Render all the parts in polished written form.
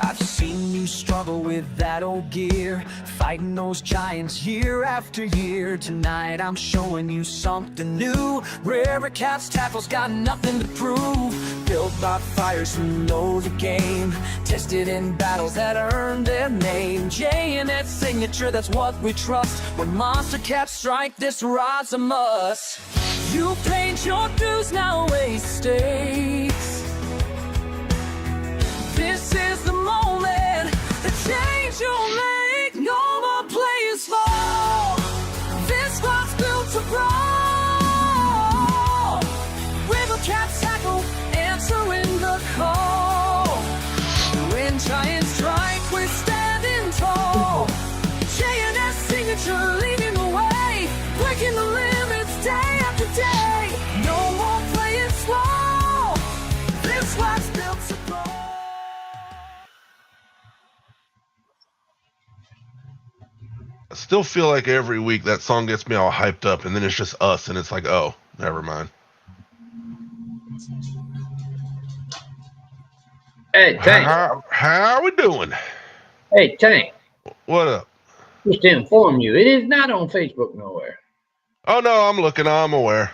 I've seen you struggle with that old gear, fighting those giants year after year. Tonight I'm showing you something new. Rare Cat's tackle's got nothing to prove. Built by fighters who know the game, tested in battles that earned their name. J&S signature, that's what we trust. When monster cats strike, this rod's a must. You paid your dues, now raise stakes. This is the moment, the change you'll make. No more playing small. This squad's built to brawl. River Cat tackle, answering the call. When giants strike, we're standing tall. J&S signature leading the way, breaking the limits day after day. No more playing small. This squad's built to brawl. I still feel like every week that song gets me all hyped up, and then it's just us, and it's like, oh, never mind. Hey, Tank. How are we doing? Hey, Tank. What up? Just to inform you, it is not on Facebook nowhere. Oh no, I'm looking. I'm aware.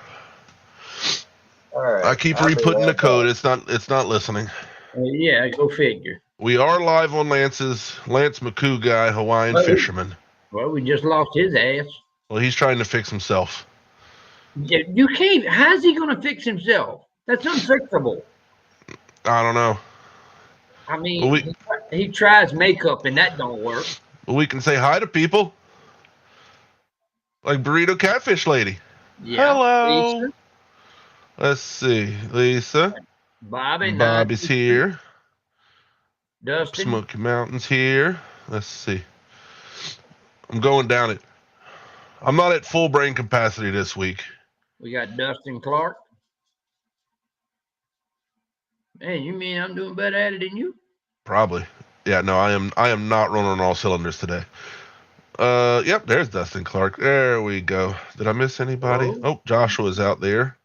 All right. I keep re-putting the code. It's not listening. Yeah, go figure. We are live on Lance McCoo guy, Hawaiian fisherman. Well, we just lost his ass. Well, he's trying to fix himself. You can't. How's he going to fix himself? That's unfixable. I don't know. I mean, he tries makeup and that don't work. Well, we can say hi to people. Like Burrito Catfish Lady. Yeah. Hello. Lisa. Let's see. Lisa. Bobby's here. Dustin. Smoky Mountain's here. Let's see. I'm going down it. I'm not at full brain capacity this week. We got Dustin Clark. Hey, you mean I'm doing better at it than you? Probably. Yeah, no, I am not running on all cylinders today. Yep, there's Dustin Clark. There we go. Did I miss anybody? Oh, Joshua's out there.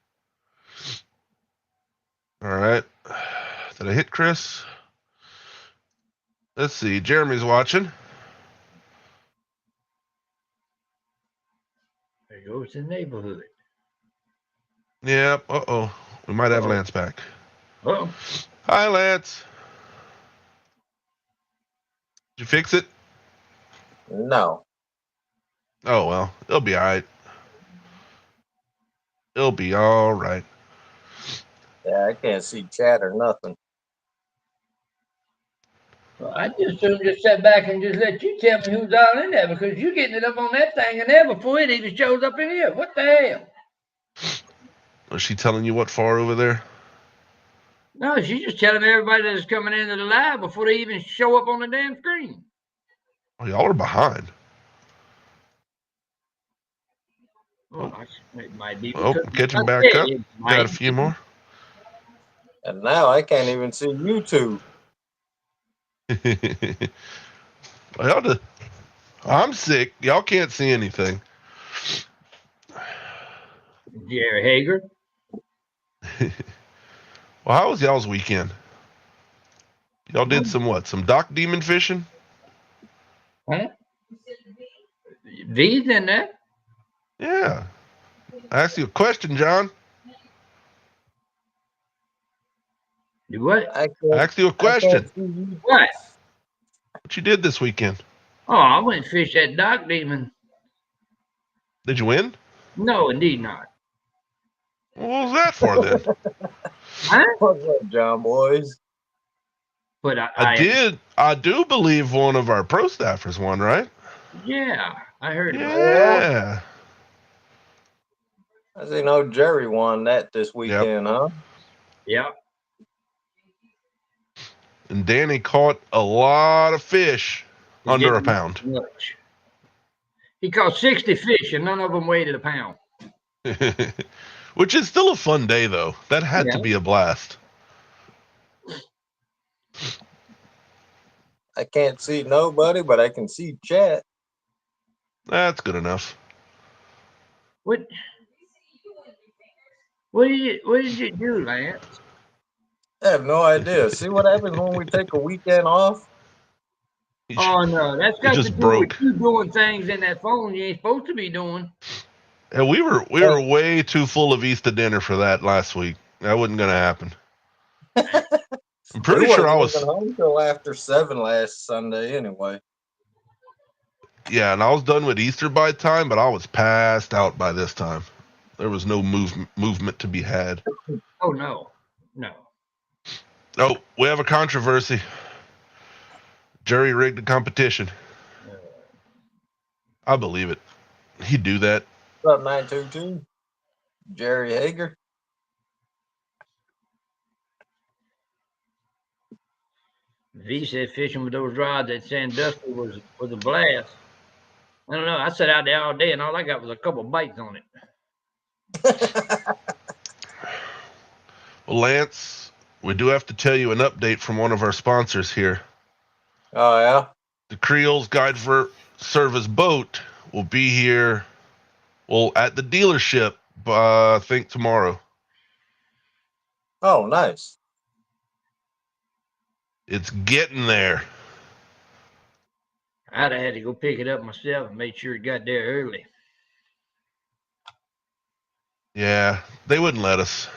All right. Did I hit Chris? Let's see. Jeremy's watching. There goes the neighborhood. Yep. Uh-oh. We might have Lance back. Uh-oh. Hi, Lance. Did you fix it? No. Oh, well. It'll be all right. It'll be all right. Yeah, I can't see chat or nothing. Well, I just sat back and just let you tell me who's all in there because you're getting it up on that thing in there before it even shows up in here. What the hell? Was she telling you what far over there? No, she's just telling everybody that's coming into the live before they even show up on the damn screen. Oh, y'all are behind. Well, it might be. Oh, catching back up. Got a few more. And now I can't even see YouTube. Well, I'm sick. Y'all can't see anything. Jerry Hager. Well, how was y'all's weekend? Y'all did some dock demon fishing? Huh? V's in there? Yeah. I asked you a question, John. You what? I asked you a question. What? What you did this weekend? Oh, I went fish that dock demon. Did you win? No, indeed not. What was that for then? Huh? What's up, John boys? But I do believe one of our pro staffers won, right? Yeah, I heard. Yeah. I see no Jerry won that this weekend, huh? Yeah. And Danny caught a lot of fish under a pound. Much. He caught 60 fish and none of them weighed a pound. Which is still a fun day, though. That had to be a blast. I I can't see nobody, but I can see chat. That's good enough. What did you do, Lance? I have no idea. See what happens when we take a weekend off? Oh no, that's It got to just do with broke. you doing things in that phone you ain't supposed to be doing. And we were way too full of Easter dinner for that last week. That wasn't gonna happen. I'm pretty We sure wasn't I even was. home till after 7 last Sunday anyway. Yeah, and I was done with Easter by time, but I was passed out by this time. There was no movement to be had. Oh no. Oh, we have a controversy. Jerry rigged the competition. I believe it. He'd do that. What's up, 922? Jerry Hager. V said fishing with those rods at Sandusky was a blast. I don't know. I sat out there all day and all I got was a couple bites on it. Well, Lance, we do have to tell you an update from one of our sponsors here. Oh, yeah? The Creole's Guide for Service boat will be here, at the dealership, I think tomorrow. Oh, nice. It's getting there. I'd have had to go pick it up myself and make sure it got there early. Yeah, they wouldn't let us.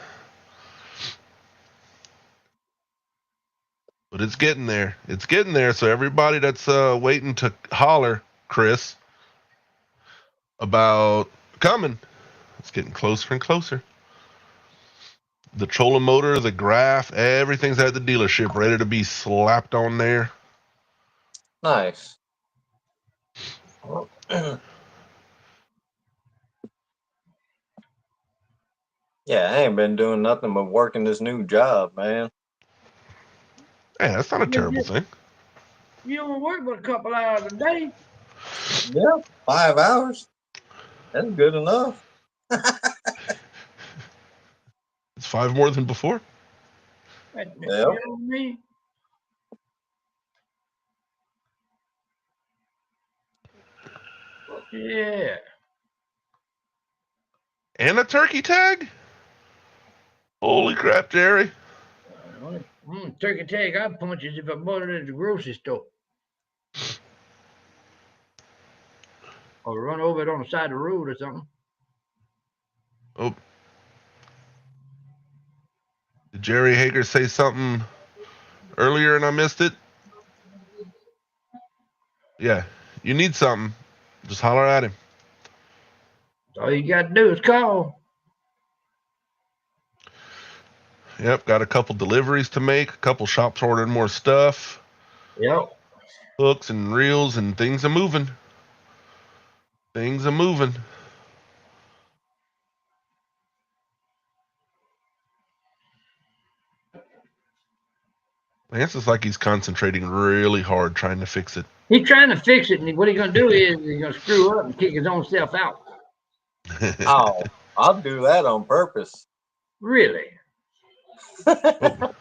But it's getting there. It's getting there. So everybody that's waiting to holler, Chris, about coming, it's getting closer and closer. The trolling motor, the graph, everything's at the dealership, ready to be slapped on there. Nice. Yeah, I ain't been doing nothing but working this new job, man. Hey, that's not a terrible thing. You don't work but a couple hours a day. Yeah, 5 hours. That's good enough. It's 5 more than before. You Yep. know what I mean? Yeah. And a turkey tag? Holy crap, Jerry. Turkey tag I'd punch as if I bought it at the grocery store. Or run over it on the side of the road or something. Oh. Did Jerry Hager say something earlier and I missed it? Yeah. You need something. Just holler at him. All you got to do is call. Yep, got a couple deliveries to make, a couple shops ordering more stuff. Yep. Hooks and reels and things are moving. Things are moving. Lance is like he's concentrating really hard trying to fix it. He's trying to fix it, and what he's going to do is he's going to screw up and kick his own self out. Oh, I'll do that on purpose. Really? Oh.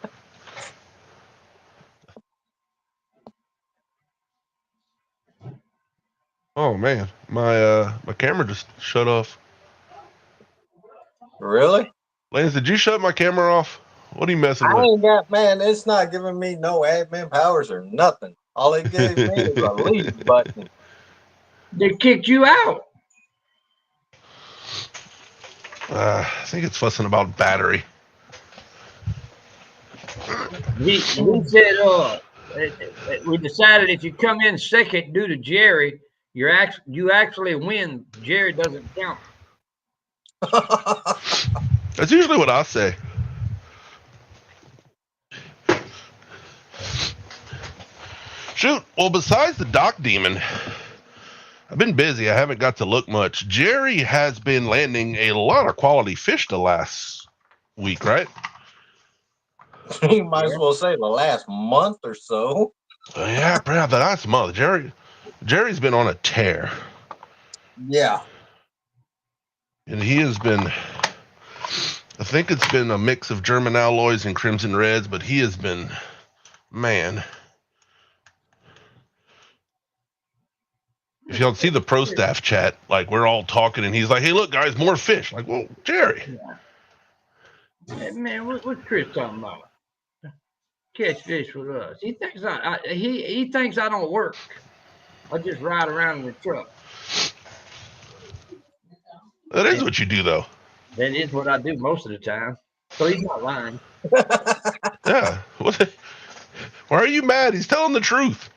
Oh man, my camera just shut off. Really? Lance, did you shut my camera off? What are you messing I with? ain't got, man, it's not giving me no admin powers or nothing. All it gave me is a leave button. They kicked you out. I think it's fussing about battery. He said, we decided if you come in second due to Jerry, you actually win. Jerry doesn't count. That's usually what I say. Shoot. Well, besides the dock demon, I've been busy. I haven't got to look much. Jerry has been landing a lot of quality fish the last week, right? You might as well say the last month or so. Yeah, perhaps the last month. Jerry's been on a tear. Yeah. And he has been, I think it's been a mix of German alloys and crimson reds, but he has been, man. if y'all see the pro staff chat, like we're all talking, and he's like, "Hey, look, guys, more fish." Like, well, Jerry. Hey, man, what's Chris talking about? Catch fish with us. He thinks he thinks I don't work. I just ride around in the truck. That is what you do, though. That is what I do most of the time. So he's not lying. Yeah. Why are you mad? He's telling the truth.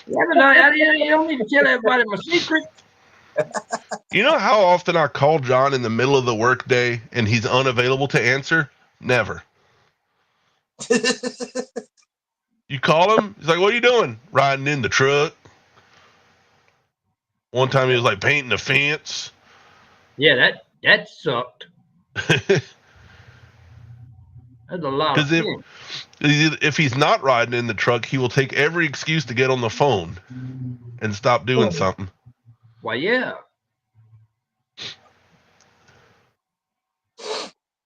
Yeah, but you don't need to tell everybody my secret. You know how often I call John in the middle of the workday and he's unavailable to answer? Never. You call him, he's like, "What are you doing?" "Riding in the truck." One time he was like painting a fence. Yeah, that sucked. That's a lot of fun. If he's not riding in the truck, he will take every excuse to get on the phone and stop doing something. Why, yeah.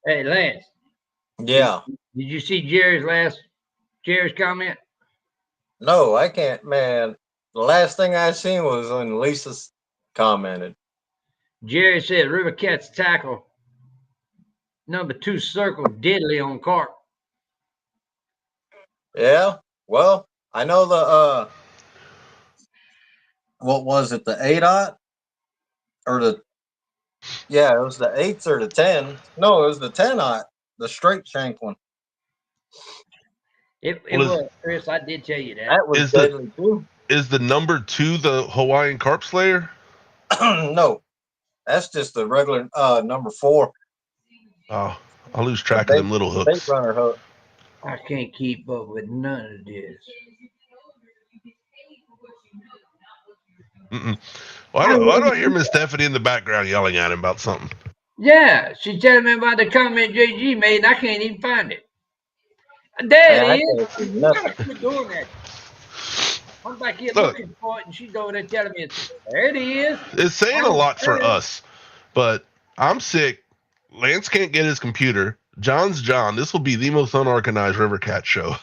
Hey, Lance. Yeah. Did you see Jerry's comment? No, I can't, man. The last thing I seen was when Lisa commented. Jerry said River Cat's tackle number 2 circled deadly on carp. Yeah. Well, I know the what was it, the 8-aught? Or it was the 8s or the 10. No, it was the 10-aught, the straight shank one. It was, Chris, I did tell you that. That was deadly too. Is the number 2 the Hawaiian Carp Slayer? No. That's just the regular number 4. Oh, I lose track of them little hooks. Bait runner hook. I can't keep up with none of this. Why do I hear Miss Stephanie in the background yelling at him about something? Yeah, she's telling me about the comment JG made, and I can't even find it. There it is. You gotta quit doing that. I'm back here looking for it, and she's over there telling me, there it is. It's saying a lot for us, but I'm sick. Lance can't get his computer. John's John. This will be the most unorganized River Cat show.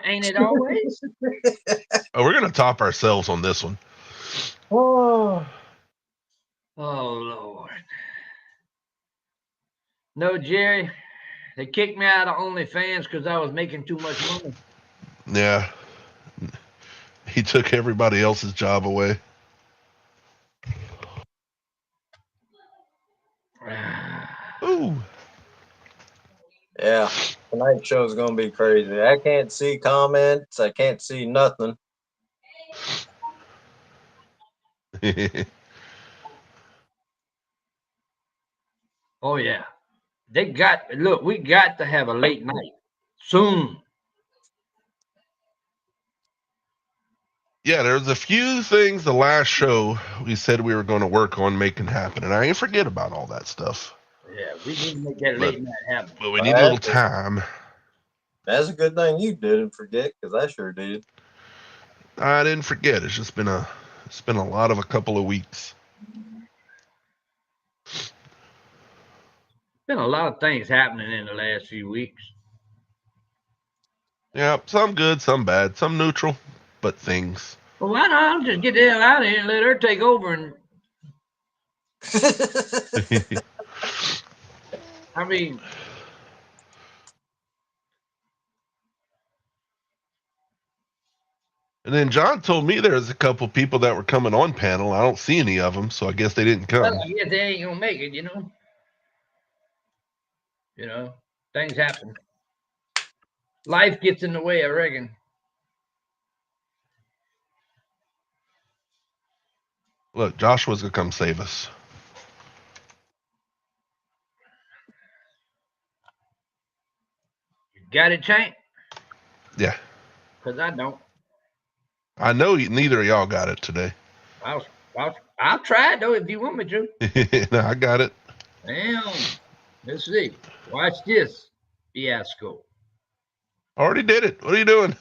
Ain't it always? We're going to top ourselves on this one. Oh, Lord. No, Jerry, they kicked me out of OnlyFans because I was making too much money. Yeah. He took everybody else's job away. Ooh. Yeah. Tonight's show is going to be crazy. I can't see comments. I can't see nothing. Oh, yeah. We got to have a late night soon. Yeah, there's a few things the last show we said we were going to work on making happen, and I ain't forget about all that stuff. Yeah, we need to make that late night happen. But we need a little time. That's a good thing you didn't forget, because I sure did. I didn't forget. It's just been a lot of a couple of weeks. Been a lot of things happening in the last few weeks. Yeah, some good, some bad, some neutral, but things. Well, why not just get the hell out of here and let her take over? And I mean, and then John told me there's a couple people that were coming on panel. I don't see any of them, so I guess they didn't come. Well, I guess they ain't gonna make it, you know. Things happen. Life gets in the way, I reckon. Look, Joshua's gonna come save us. You got it, Chank? Yeah. Because I don't. I know neither of y'all got it today. I'll try, though, if you want me to. No, I got it. Damn. Let's see. Watch this fiasco. Already did it. What are you doing?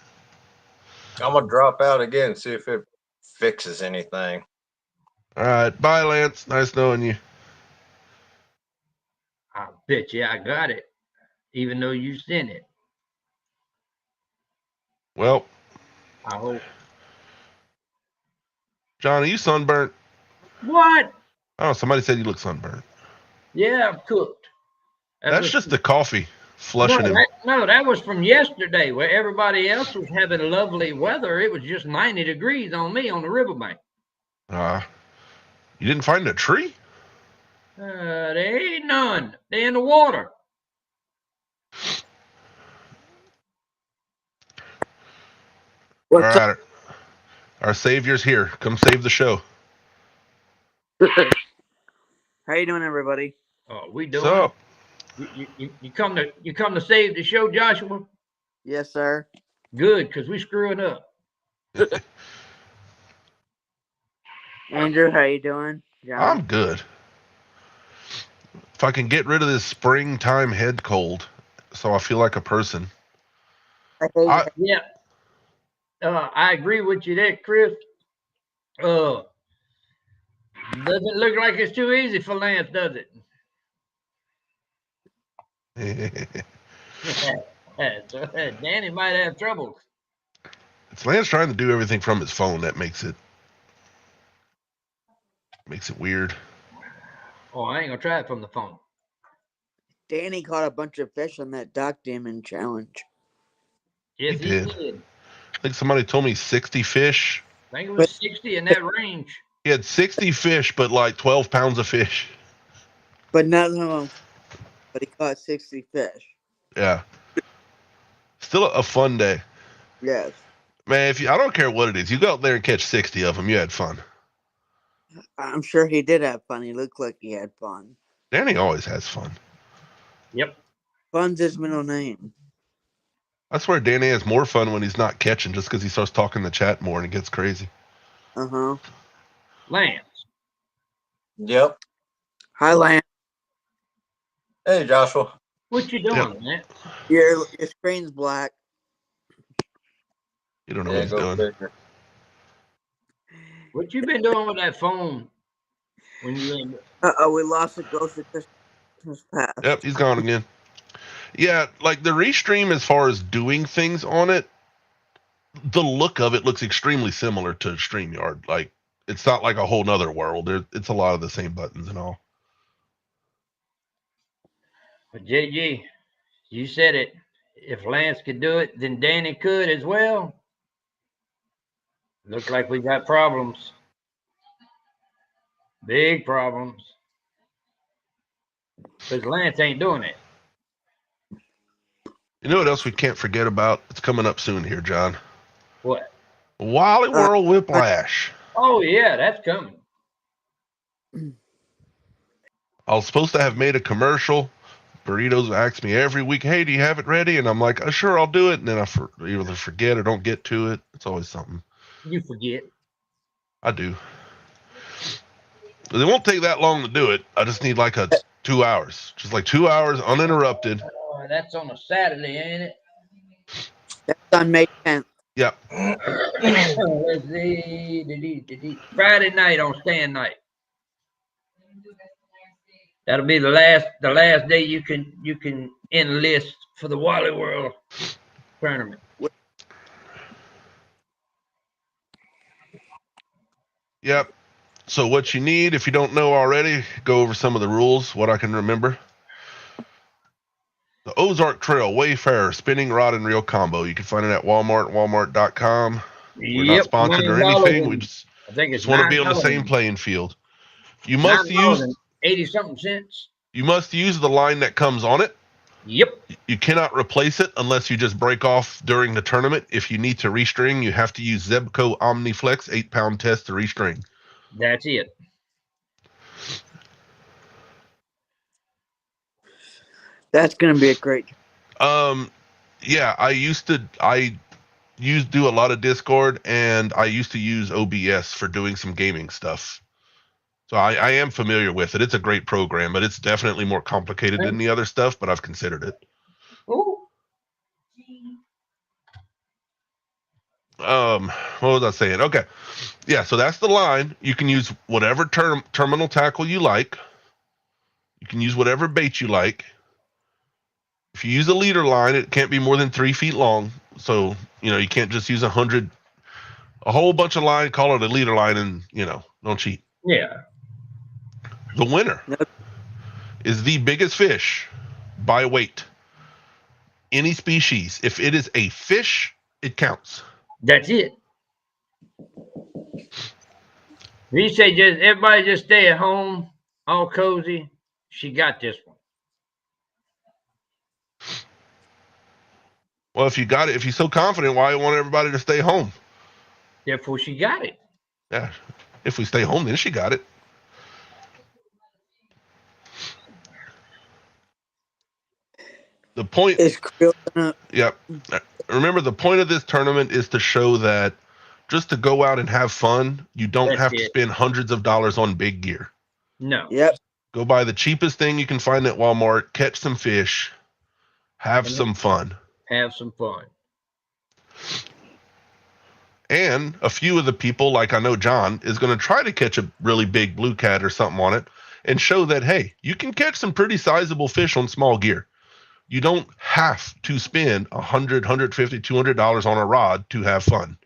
I'm going to drop out again and see if it fixes anything. All right. Bye, Lance. Nice knowing you. I bet you I got it, even though you sent it. Well, I hope. John, are you sunburnt? What? Oh, somebody said you look sunburned. Yeah, I'm cooked. That's just the coffee flushing him. That was from yesterday, where everybody else was having lovely weather. It was just 90 degrees on me on the riverbank. You didn't find a tree? There ain't none. They in the water. What's all right. Up? Our savior's here. Come save the show. How you doing, everybody? Oh, we doing? So, you come to save the show, Joshua? Yes, sir. Good, because we screwing up. Andrew, how you doing? John? I'm good. If I can get rid of this springtime head cold, so I feel like a person. Yeah. I agree with you there, Chris. Doesn't look like it's too easy for Lance, does it? Danny might have trouble. It's Lance trying to do everything from his phone that makes it weird. Oh, I ain't gonna try it from the phone. Danny caught a bunch of fish on that dock demon challenge. Yes, he did. I think somebody told me 60 fish. I think it was 60 in that range. He had 60 fish, but like 12 pounds of fish. But not him. But he caught 60 fish. Yeah. Still a fun day. Yes. Man, I don't care what it is, you go out there and catch 60 of them, you had fun. I'm sure he did have fun. He looked like he had fun. Danny always has fun. Yep. Fun's his middle name. I swear Danny has more fun when he's not catching, just because he starts talking in the chat more and it gets crazy. Uh-huh. Lance. Yep. Hi, Lance. Hey, Joshua. What you doing, Lance? Your screen's black. You don't know what he's doing. Figure. What you been doing with that phone when you in? We lost the ghost of Christmas past. Yep, he's gone again. Yeah, like the restream, as far as doing things on it, the look of it looks extremely similar to StreamYard. Like, it's not like a whole nother world. It's a lot of the same buttons and all. But JG, you said it. If Lance could do it, then Danny could as well. Look like we got problems. Big problems. Because Lance ain't doing it. You know what else we can't forget about? It's coming up soon here, John. What? Wally World Whiplash. Oh, yeah, that's coming. I was supposed to have made a commercial. Burritos ask me every week, hey, do you have it ready? And I'm like, oh, sure, I'll do it. And then I either forget or don't get to it. It's always something. You forget. I do. It won't take that long to do it. I just need like 2 hours. Just like 2 hours uninterrupted. That's on a Saturday, ain't it? That's on May 10th. Yep. Friday night on stand night. That'll be the last day you can enlist for the Wally World tournament. Yep. So what you need, if you don't know already, go over some of the rules, what I can remember. The Ozark Trail Wayfarer Spinning Rod and Reel Combo. You can find it at Walmart, walmart.com. We're not sponsored or anything. We just want to be on the same playing field. You must use 80-something cents. You must use the line that comes on it. Yep. You cannot replace it unless you just break off during the tournament. If you need to restring, you have to use Zebco OmniFlex 8-pound test to restring. That's it. That's going to be a great. Yeah, I used to do a lot of Discord, and I used to use OBS for doing some gaming stuff. So I am familiar with it. It's a great program, but it's definitely more complicated than the other stuff, but I've considered it. Ooh. What was I saying? Okay. Yeah, so that's the line. You can use whatever terminal tackle you like. You can use whatever bait you like. If you use a leader line, it can't be more than 3 feet long. So, you can't just use a whole bunch of line, call it a leader line, and, don't cheat. Yeah. The winner is the biggest fish by weight. Any species. If it is a fish, it counts. That's it. He said, just everybody just stay at home, all cozy. She got this one. Well, if you got it, if you're so confident, why you want everybody to stay home? Therefore, she got it. Yeah. If we stay home, then she got it. The point is Yep. Remember, the point of this tournament is to show that just to go out and have fun, you don't That's have to it. spend hundreds of dollars on big gear. No. Yep. Go buy the cheapest thing you can find at Walmart, catch some fish, have some fun. Have some fun. And a few of the people, like I know John, is going to try to catch a really big blue cat or something on it and show that, hey, you can catch some pretty sizable fish on small gear. You don't have to spend $100, $150, $200 on a rod to have fun.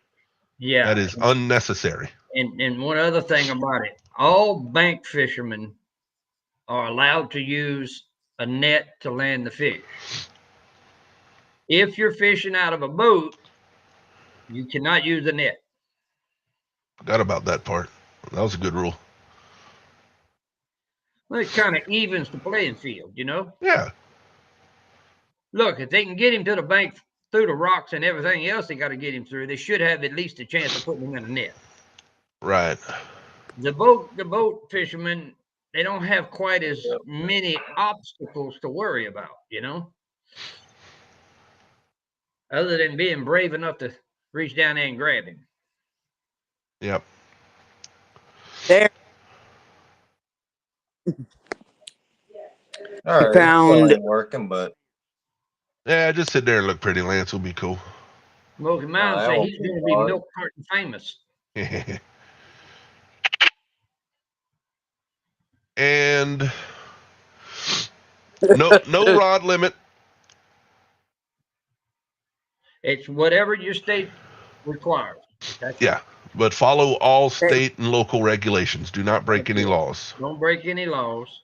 Yeah. That is unnecessary. And one other thing about it, all bank fishermen are allowed to use a net to land the fish. If you're fishing out of a boat, you cannot use a net. Forgot about that part. That was a good rule. Well, it kind of evens the playing field, you know? Yeah. Look, if they can get him to the bank through the rocks and everything else they got to get him through, they should have at least a chance of putting him in a net. Right. The boat fishermen, they don't have quite as many obstacles to worry about, you know? Other than being brave enough to reach down there and grab him. Yep. There. All right. Found working, but Yeah, just sit there and look pretty, Lance. Will be cool. Smoky Mountain say he's going to be milk carton famous. And no rod limit. It's whatever your state requires. That's Yeah, but follow all state and local regulations. Do not break any laws. Don't break any laws.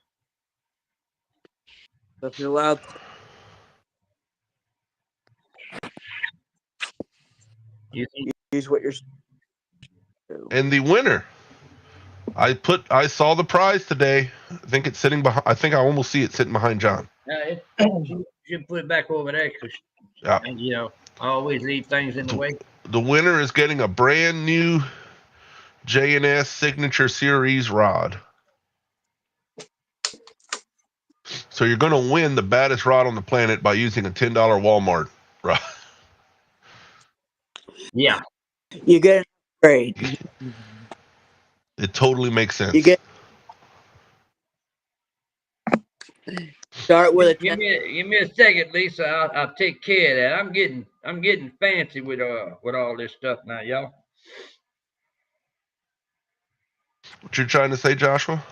So if you're allowed, You can use what you're. And the winner, I saw the prize today. I think it's sitting behind. I think I almost see it sitting behind John. you should put it back over there because, Yeah. you know, I always leave things in the way. The winner is getting a brand new J&S Signature Series rod. So you're going to win the baddest rod on the planet by using a $10 Walmart rod. Yeah. You get an upgrade. It totally makes sense. You get. Start with a. Give me a second, Lisa. I'll take care of that. I'm getting fancy with all this stuff now, y'all. What you're trying to say, Joshua?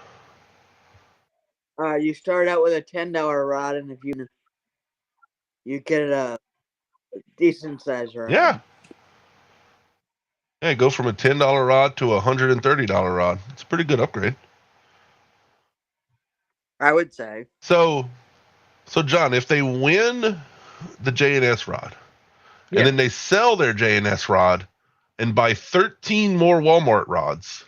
You start out with a $10 rod, and if you get a decent size rod. Yeah. Yeah, go from a $10 rod to a $130 rod. It's a pretty good upgrade. I would say. So John, if they win the J&S rod, and then they sell their J&S rod and buy 13 more Walmart rods.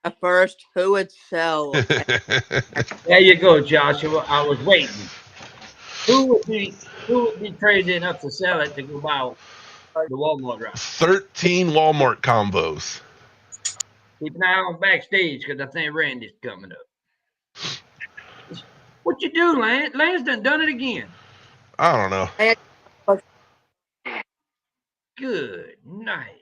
At first, who would sell? There you go, Joshua. I was waiting. Who would be crazy enough to sell it to go buy the Walmart rod? 13 Walmart combos. Keep an eye on backstage because I think Randy's coming up. What you do, Lance? Lance done it again. I don't know. Good night.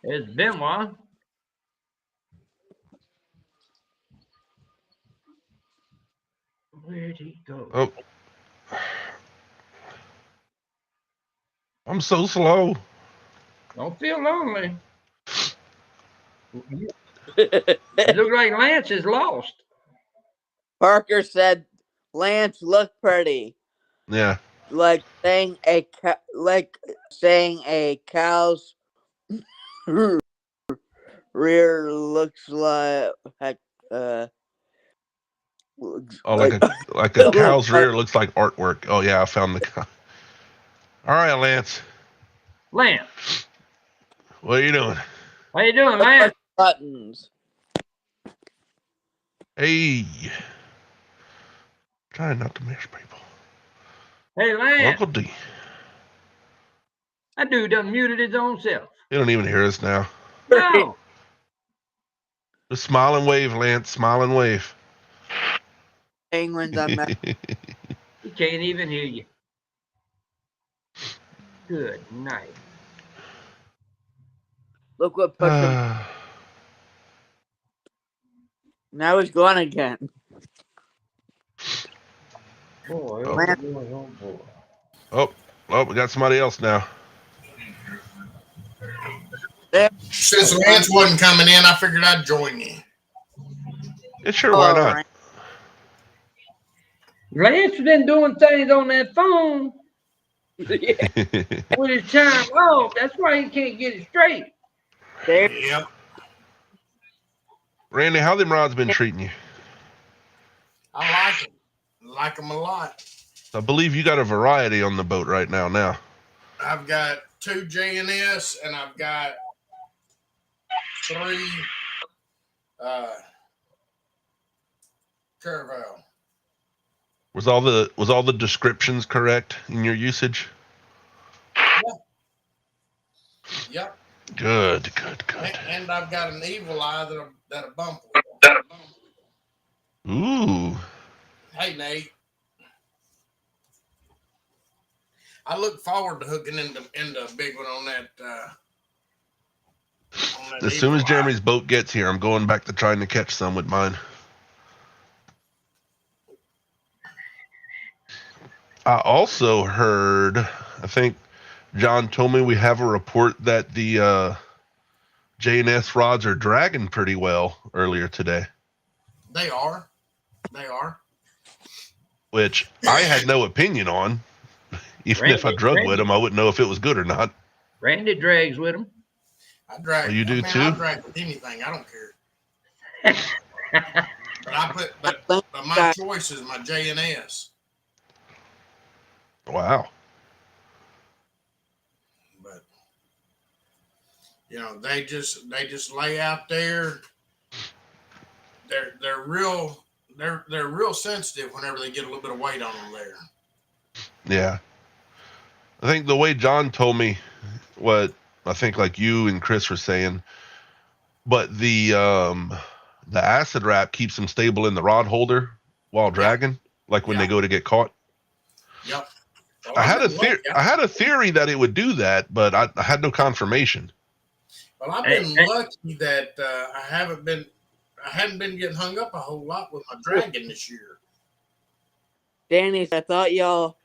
It's Benoit. Where'd he go? Oh. I'm so slow. Don't feel lonely. It looks like Lance is lost. Parker said, "Lance looked pretty." Yeah. like saying a cow's rear looks uh Oh, like like a cow's rear looks like artwork. Oh yeah, I found the cow. All right, Lance. Lance, What are you doing? how you doing, Lance? buttons. Hey. Trying not to miss people. Hey, Lance. Uncle D. That dude done muted his own self. He don't even hear us now. No. Just smile and wave, Lance. Smile and wave. Penguins on that. He can't even hear you. Good night. Look what pushed him. Now he's gone again. Boy, oh Oh. boy, oh boy. Oh, we got somebody else now. Since Lance wasn't coming in, I figured I'd join you. Yeah, sure, why not? Right. Lance been doing things on that phone with his time off. That's why he can't get it straight. There. Yep. Randy, how them rods been treating you? I like them. I like them a lot. I believe you got a variety on the boat right now. I've got 2 JNS and I've got 3 Caravel. Was all the descriptions correct in your usage? Yep. Good. And I've got an Evil Eye that'll bump. Ooh. Hey, Nate. I look forward to hooking into a big one on that. As soon as Jeremy's boat gets here, I'm going back to trying to catch some with mine. I also heard, I think John told me we have a report that the J&S rods are dragging pretty well earlier today. They are. Which I had no opinion on. Even if I drug with them, I wouldn't know if it was good or not. Randy drags with him. I drag. Oh, you do too? I drag with anything. I don't care. but my choice is my J&S. Wow. But they just lay out there. They're real sensitive whenever they get a little bit of weight on them there. Yeah. I think the way John told me what I think like you and Chris were saying, but the acid wrap keeps them stable in the rod holder while dragging, like when they go to get caught. Yep. Well, I had a theory that it would do that, but I had no confirmation. Well, I've been lucky that I hadn't been getting hung up a whole lot with my dragging this year. Danny, I thought y'all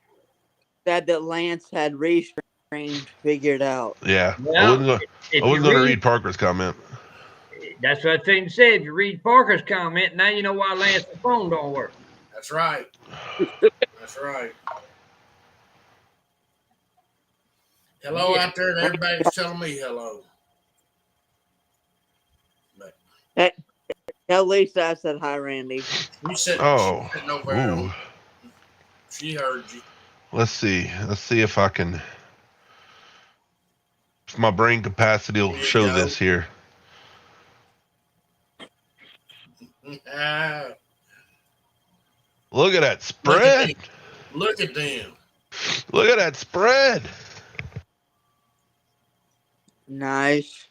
said that Lance had restrained figured out. Yeah. Well, I wasn't going to read Parker's comment. That's what I think to say. If you read Parker's comment, now you know why Lance's phone don't work. That's right. That's right. Hello out there, and everybody's telling me hello. But tell Lisa I said hi, Randy. You said, over ooh. She heard you. Let's see if I can. If my brain capacity will show this here. Look at that spread. Look at them. Look at that spread. Nice.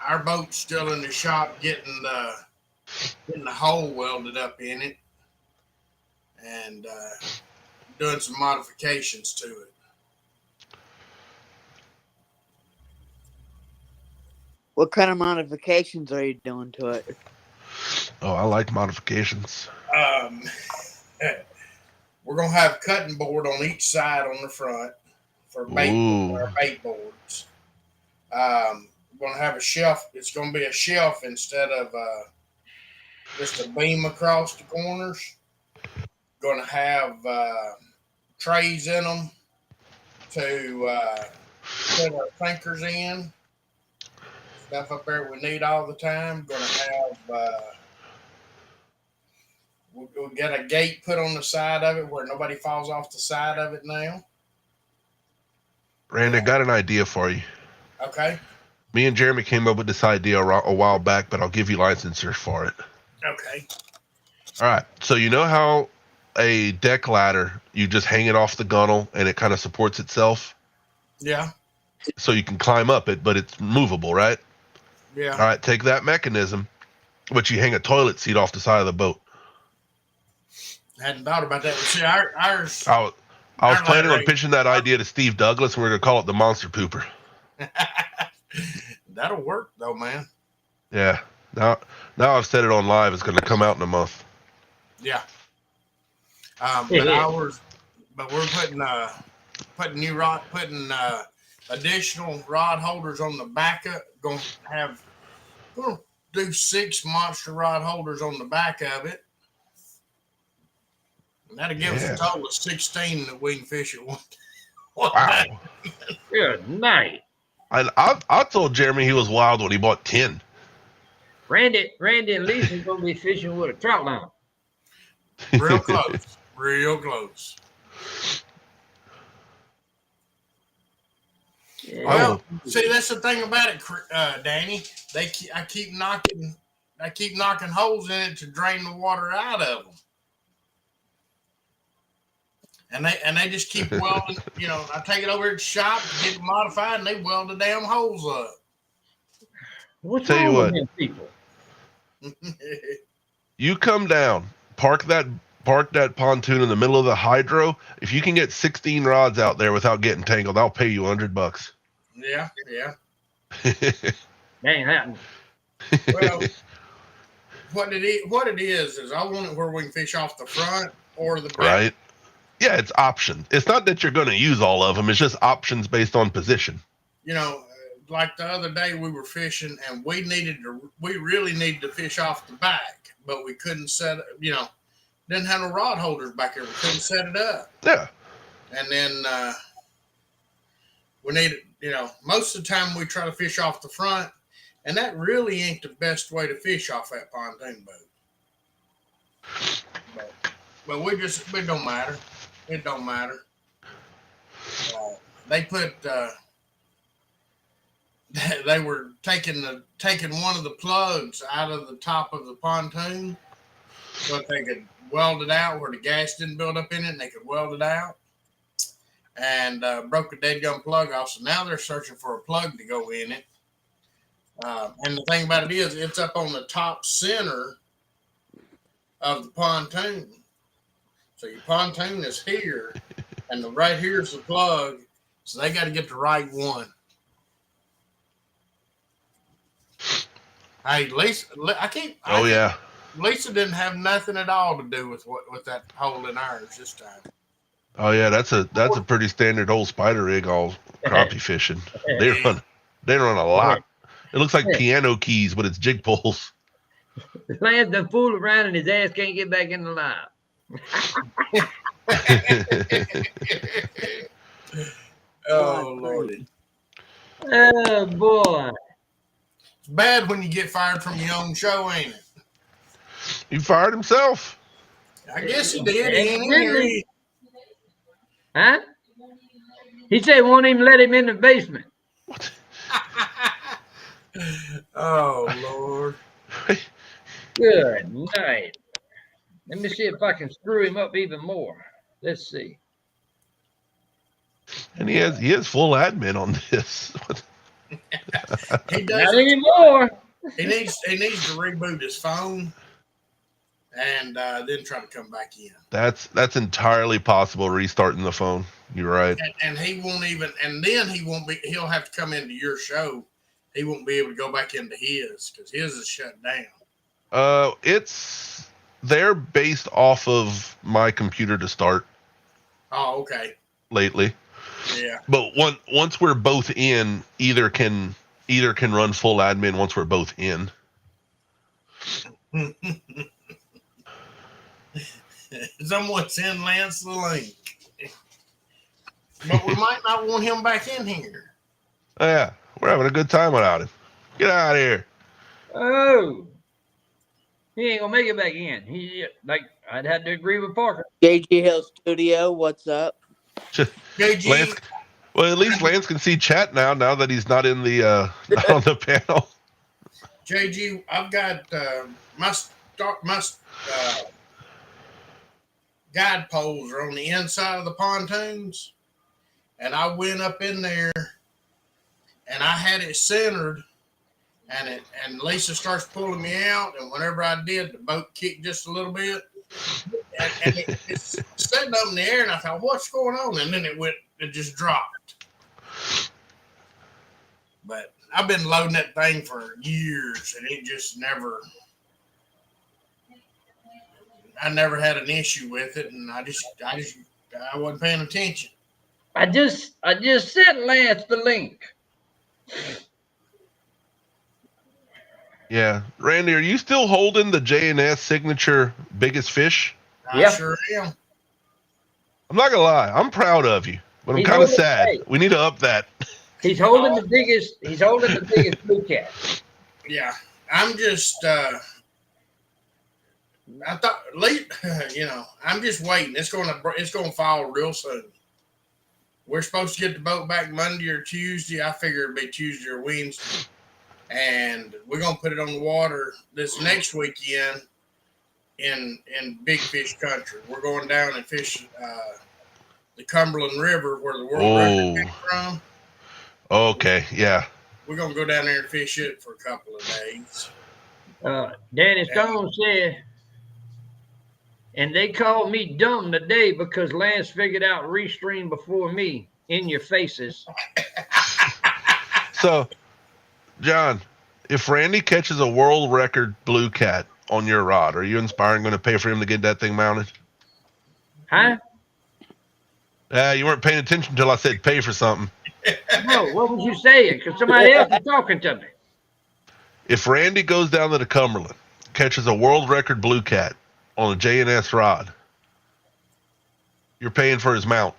Our boat's still in the shop getting the hole welded up in it and doing some modifications to it. What kind of modifications are you doing to it? Oh, I like modifications. We're going to have a cutting board on each side on the front for our bait boards. We're going to have a shelf. It's going to be a shelf instead of just a beam across the corners. Going to have trays in them to put our thinkers in. Stuff up there we need all the time. Gonna have we'll get a gate put on the side of it where nobody falls off the side of it now. Randy, I got an idea for you. Okay. Me and Jeremy came up with this idea a while back, but I'll give you licensure for it. Okay. All right. So you know how a deck ladder, you just hang it off the gunnel and it kind of supports itself? Yeah. So you can climb up it, but it's movable, right? Yeah. All right. Take that mechanism, but you hang a toilet seat off the side of the boat. Hadn't thought about that. See, ours. I was planning on ladder- pitching that idea to Steve Douglas, and we're going to call it the Monster Pooper. That'll work though, man. Yeah. Now I've said it on live. It's going to come out in a month. Yeah. But ours, but we're putting additional rod holders on the back of. Going to do 6 monster rod holders on the back of it. And that'll give us a total of 16 that we can fish at one day. Wow. Good night. I told Jeremy he was wild when he bought 10. Randy and Lisa's gonna be fishing with a trout line. Real close. Real close. Yeah. Well, see, that's the thing about it, Danny. I keep knocking holes in it to drain the water out of them, and they just keep welding. You know, I take it over to the shop to get it modified, and they weld the damn holes up. What's Tell you wrong what. with them people? You come down, park that pontoon in the middle of the hydro. If you can get 16 rods out there without getting tangled, I'll pay you $100. Yeah. Ain't happening. Well, what it is I want it where we can fish off the front or the back. Right? Yeah, it's option. It's not that you're going to use all of them. It's just options based on position. You know, like the other day we were fishing and we really needed to fish off the back, but we couldn't set it, didn't have no rod holders back there. We couldn't set it up. Yeah. And then we needed, most of the time we try to fish off the front, and that really ain't the best way to fish off that pontoon boat. But it don't matter. It don't matter. They put, they were taking one of the plugs out of the top of the pontoon so that they could weld it out where the gas didn't build up in it, and they could weld it out, and broke the dead gum plug off. So now they're searching for a plug to go in it. And the thing about it is, it's up on the top center of the pontoon. So your pontoon is here, and right here is the plug. So they got to get the right one. Hey, Lisa, Lisa didn't have nothing at all to do with that hole in ours this time. Oh yeah, that's a pretty standard old spider rig all crappie fishing. They run a lot. It looks like piano keys, but it's jig poles. The man's done fool around and his ass can't get back in the line. Oh Lordy. Oh boy. It's bad when you get fired from your own show, ain't it? He fired himself. I guess he did. He ain't here. Huh? He said won't even let him in the basement. Oh Lord. Good night. Let me see if I can screw him up even more. Let's see. And he has full admin on this. He does. Not anymore. He needs to reboot his phone and then try to come back in. That's entirely possible, restarting the phone. You're right. And he won't even, and then he'll have to come into your show. He won't be able to go back into his because his is shut down. They're based off of my computer to start. Oh, okay. Lately. Yeah. But once we're both in, either can run full admin once we're both in. Someone's in Lance the link. But we might not want him back in here. Oh, yeah, we're having a good time without him. Get out of here. Oh, he ain't gonna make it back in. I'd have to agree with Parker. JG Hill Studio, what's up? JG, Lance, well, at least Lance can see chat now that he's not in the not on the panel. JG, I've got my guide poles are on the inside of the pontoons, and I went up in there and I had it centered, and Lisa starts pulling me out, and whenever I did, the boat kicked just a little bit, and it's sitting up in the air, and I thought, what's going on? And then it just dropped. But I've been loading that thing for years, and it just I never had an issue with it, and I wasn't paying attention. I just sent Lance the link. Yeah, Randy, are you still holding the J&S signature biggest fish? I sure am. I'm not gonna lie, I'm proud of you, but I'm kind of sad. We need to up that. He's holding the biggest. He's holding the biggest blue cat. Yeah, I'm just. I thought late. I'm just waiting. It's gonna fall real soon. We're supposed to get the boat back Monday or Tuesday. I figure it'd be Tuesday or Wednesday, and we're gonna put it on the water this next weekend in big fish country. We're going down and fish the Cumberland River where the world record came from. Okay, yeah. We're going to go down there and fish it for a couple of days. Danny Stone said, and they called me dumb today because Lance figured out Restream before me. In your faces. So, John, if Randy catches a world record blue cat on your rod, are you inspiring going to pay for him to get that thing mounted? Huh? You weren't paying attention until I said pay for something. No, what was you saying? Because somebody else is talking to me. If Randy goes down to the Cumberland, catches a world record blue cat on a J&S rod, you're paying for his mount.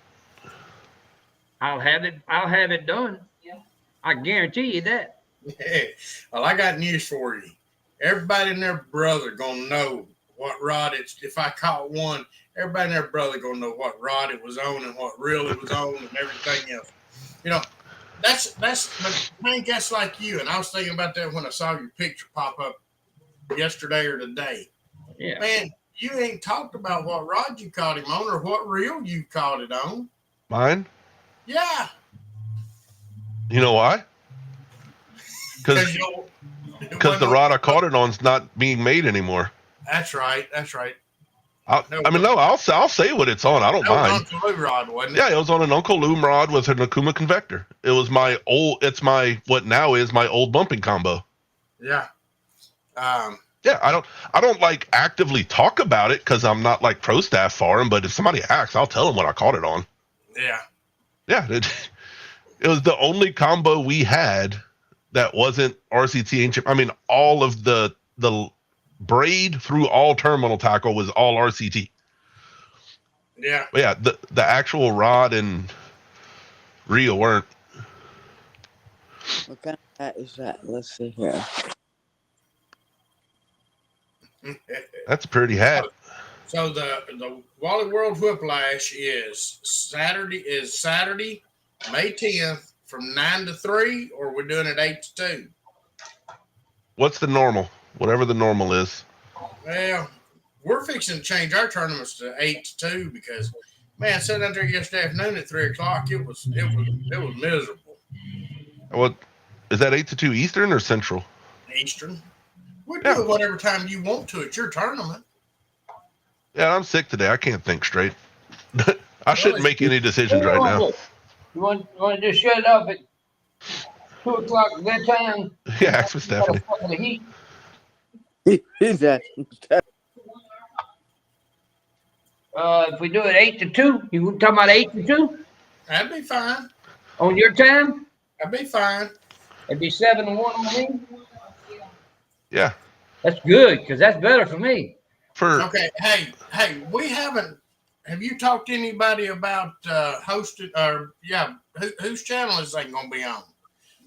I'll have it done. Yeah. I guarantee you that. Well, I got news for you. Everybody and their brother gonna know what rod it's. If I caught one, everybody and their brother gonna know what rod it was on and what reel it was on and everything else. But Hank, that's like you. And I was thinking about that when I saw your picture pop up yesterday or today. Yeah. Man, you ain't talked about what rod you caught him on or what reel you caught it on. Mine? Yeah. You know why? Because the rod I caught it on is not being made anymore. That's right. I'll say what it's on. I don't mind. Uncle Lou rod, wasn't it? Yeah, it was on an Uncle Lou rod with an Akuma convector. It was what now is my old bumping combo. Yeah. Yeah, I don't like actively talk about it because I'm not like pro staff for him, but if somebody asks, I'll tell them what I caught it on. Yeah. Yeah. It was the only combo we had that wasn't RCT ancient. I mean, all of the braid through all terminal tackle was all RCT. Yeah. But yeah, the actual rod and reel weren't. What kind of hat is that? Let's see here. That's a pretty hat. So the Wally World Whiplash is Saturday, May 10th from 9 to 3, or we're doing it 8 to 2. What's the normal? Whatever the normal is. Well, we're fixing to change our tournaments to 8 to 2 because, man, sitting out there yesterday afternoon at 3 o'clock, it was miserable. What is that? 8 to 2 Eastern or Central? Eastern. We do it whatever time you want to. It's your tournament. Yeah, I'm sick today. I can't think straight. I shouldn't make any decisions right now. You want to just shut it off at 2 o'clock that time? Yeah, ask for Stephanie. If we do it 8 to 2, you talking about 8 to 2? That'd be fine. On your time? That'd be fine. It'd be 7 to 1 on me. Yeah. That's good because that's better for me. Okay. Hey, we haven't have you talked to anybody about hosting or whose channel is they gonna be on?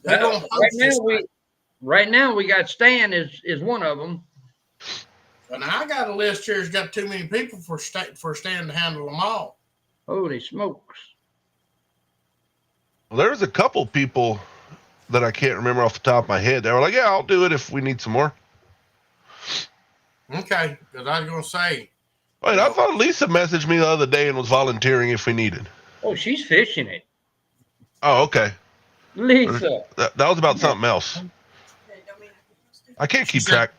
They're gonna host this thing. Right now we got Stan is one of them. And I got a list here that's got too many people for Stan to handle them all. Holy smokes. Well, there's a couple people that I can't remember off the top of my head. They were like, yeah, I'll do it if we need some more. Okay, because I was going to say. Wait, I thought Lisa messaged me the other day and was volunteering if we needed. Oh, she's fishing it. Oh, okay. Lisa. That was about something else. I can't keep track.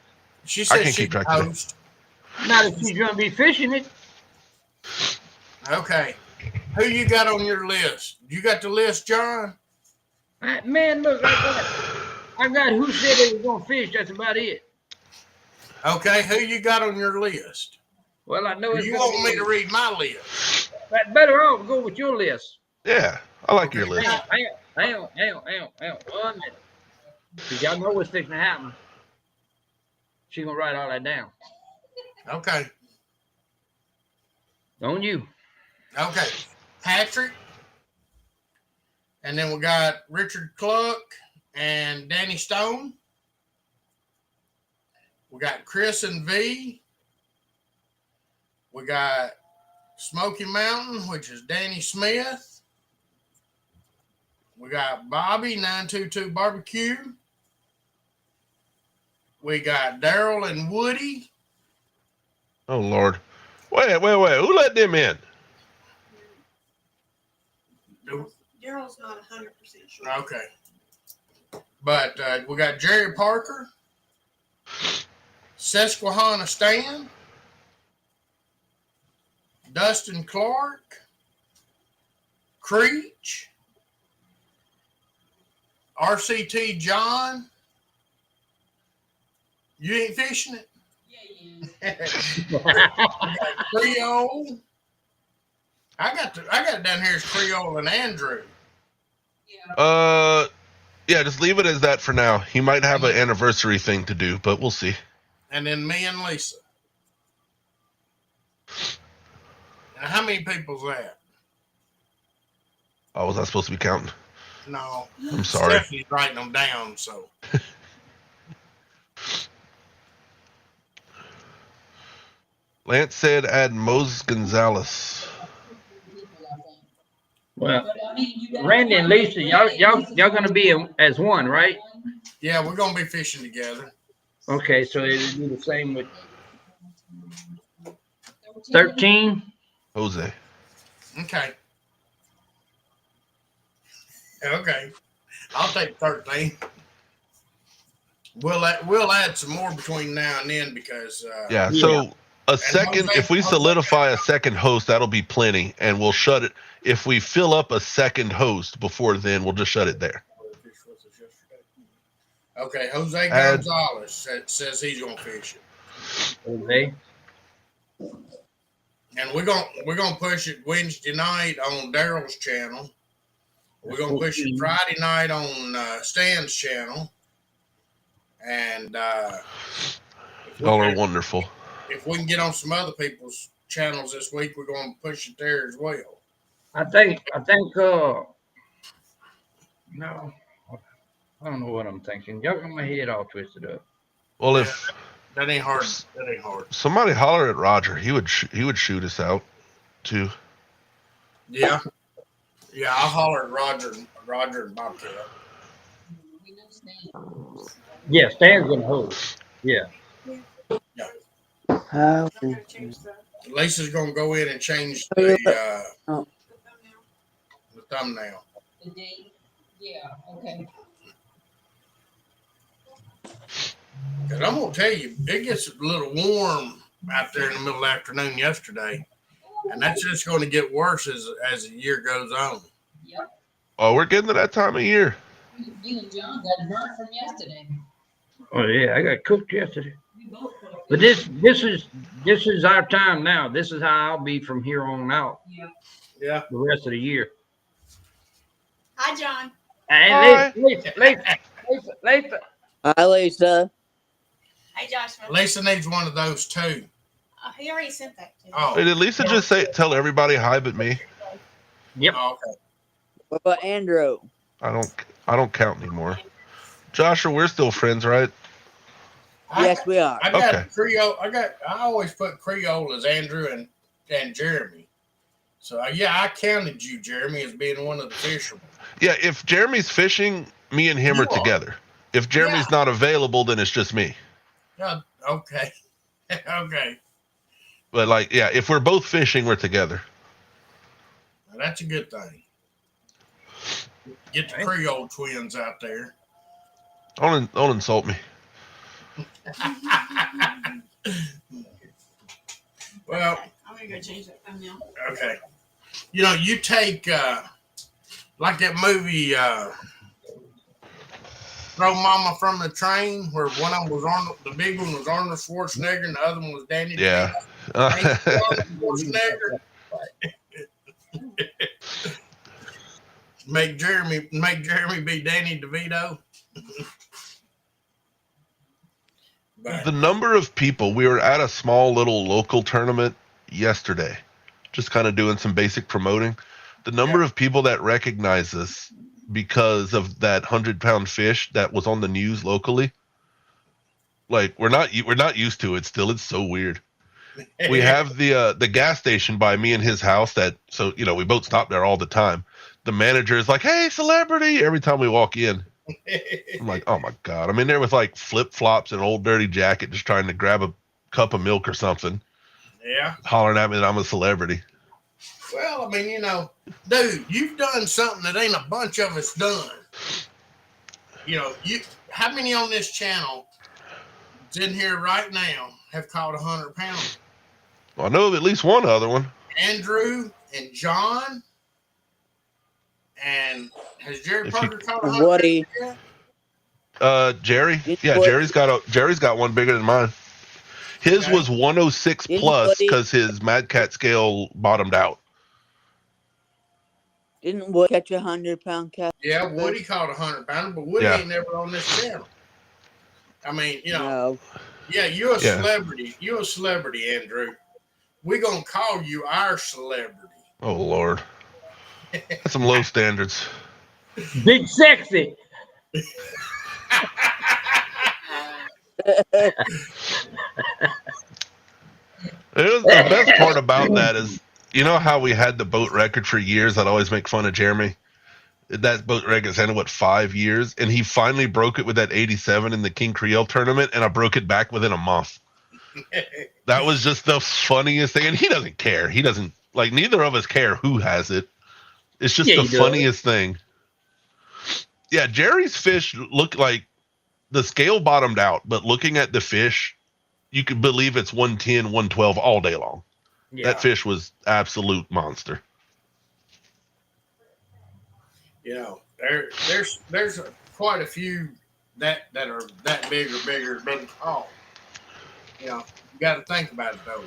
She said she'd host. Not if she's going to be fishing it. Okay. Who you got on your list? You got the list, John? Man, look, I got who said they was going to fish. That's about it. Okay, who you got on your list? Well, I know you want me to read my list. Better off go with your list. Yeah, I like your list. Hang on. 1 minute. Because y'all know what's fixing to happen. She's going to write all that down. Okay. On you. Okay. Patrick. And then we got Richard Cluck and Danny Stone. We got Chris and V. We got Smoky Mountain, which is Danny Smith. We got Bobby 922 Barbecue. We got Daryl and Woody. Oh, Lord. Wait. Who let them in? Daryl's not 100% sure. Okay. But we got Jerry Parker, Susquehanna Stan, Dustin Clark, Creech, RCT John. You ain't fishing it? Yeah. Creole. I got it down here as Creole and Andrew. Yeah, just leave it as that for now. He might have an anniversary thing to do, but we'll see. And then me and Lisa. Now, how many people's that? Oh, was I supposed to be counting? No. I'm sorry. Stephanie's writing them down, so. Lance said add Moses Gonzalez. Well, Randy and Lisa, y'all gonna be as one, right? Yeah, we're gonna be fishing together. Okay, so it'll be the same with 13. Jose. Okay. Okay. I'll take 13. We'll add some more between now and then because yeah. So a second, if we solidify a second host, that'll be plenty, and we'll shut it. If we fill up a second host before then, we'll just shut it there. Okay, Jose Gonzalez says he's gonna fish it. Okay. And we're gonna push it Wednesday night on Daryl's channel. We're gonna push it Friday night on Stan's channel. And y'all are wonderful. If we can get on some other people's channels this week, we're gonna push it there as well. I think no. I don't know what I'm thinking. Y'all got my head all twisted up. Well, if that ain't hard. That ain't hard. Somebody holler at Roger. He would shoot us out too. Yeah. I'll holler at Roger and Bobcat. Yeah, Stan's gonna hold. Yeah. Lisa's gonna go in and change the thumbnail. The date? Yeah, okay. Because I'm going to tell you, it gets a little warm out there in the middle of the afternoon yesterday. And that's just going to get worse as the year goes on. Yep. Oh, we're getting to that time of year. You and John got burnt from yesterday. Oh yeah, I got cooked yesterday. But this is our time now. This is how I'll be from here on out. Yeah. The rest of the year. Hi, John. Hey, Lisa. Hi, Lisa. Hi, Joshua. Lisa needs one of those too. He already sent that to me. Oh, Wait, at least just tell everybody hi but me. Yep. oh, okay. What about Andrew? I don't count anymore. Joshua, we're still friends, right? Yes, we are. I got Okay. Creole. I always put Creole as Andrew and Jeremy. So yeah, I counted you, Jeremy, as being one of the fishermen. Yeah, if Jeremy's fishing, me and him You are are. together. If Jeremy's not available, then it's just me. Yeah, okay. Okay. But like, yeah, if we're both fishing, we're together. Well, that's a good thing. Get the Creole twins out there. Don't insult me. Well, I'm gonna go change that thumbnail. okay. You know, you take like that movie Throw Mama from the Train, where one of them was Arnold, the big one was Arnold Schwarzenegger, and the other one was Danny Yeah. DeVito. Make Jeremy be Danny DeVito. The number of people, we were at a small little local tournament yesterday, just kind of doing some basic promoting. The number of people that recognize us because of that 100-pound fish that was on the news locally, like we're not used to it still. It's so weird. We have the gas station by me and his house that, so we both stop there all the time. The manager is like, "Hey, celebrity!" every time we walk in. I'm like, oh my God. I'm in there with like flip-flops and an old dirty jacket just trying to grab a cup of milk or something. Yeah. Hollering at me that I'm a celebrity. Well, I mean, dude, you've done something that ain't a bunch of us done. How many on this channel that's in here right now have caught 100 pounds? Well, I know of at least one other one. Andrew and John. And has Jerry Parker caught 100 Woody. yet? Jerry. Yeah, Jerry's got one bigger than mine. His was 106 plus because his Mad Cat scale bottomed out. Didn't Woody catch 100-pound cat? Yeah, Woody caught 100 pounds, but Woody ain't never on this channel. I mean, No. Yeah, you're a celebrity. You're a celebrity, Andrew. We're gonna call you our celebrity. Oh Lord. That's some low standards. Big sexy. The best part about that is, how we had the boat record for years? I'd always make fun of Jeremy. That boat record ended 5 years, and he finally broke it with that 87 in the King Creole tournament, and I broke it back within a month. That was just the funniest thing, and he doesn't care. He doesn't neither of us care who has it. It's just the funniest thing. Yeah, Jerry's fish look like the scale bottomed out, but looking at the fish, you could believe it's 110, 112 all day long. Yeah. That fish was absolute monster. There's quite a few that are that big or bigger been caught. You got to think about it though.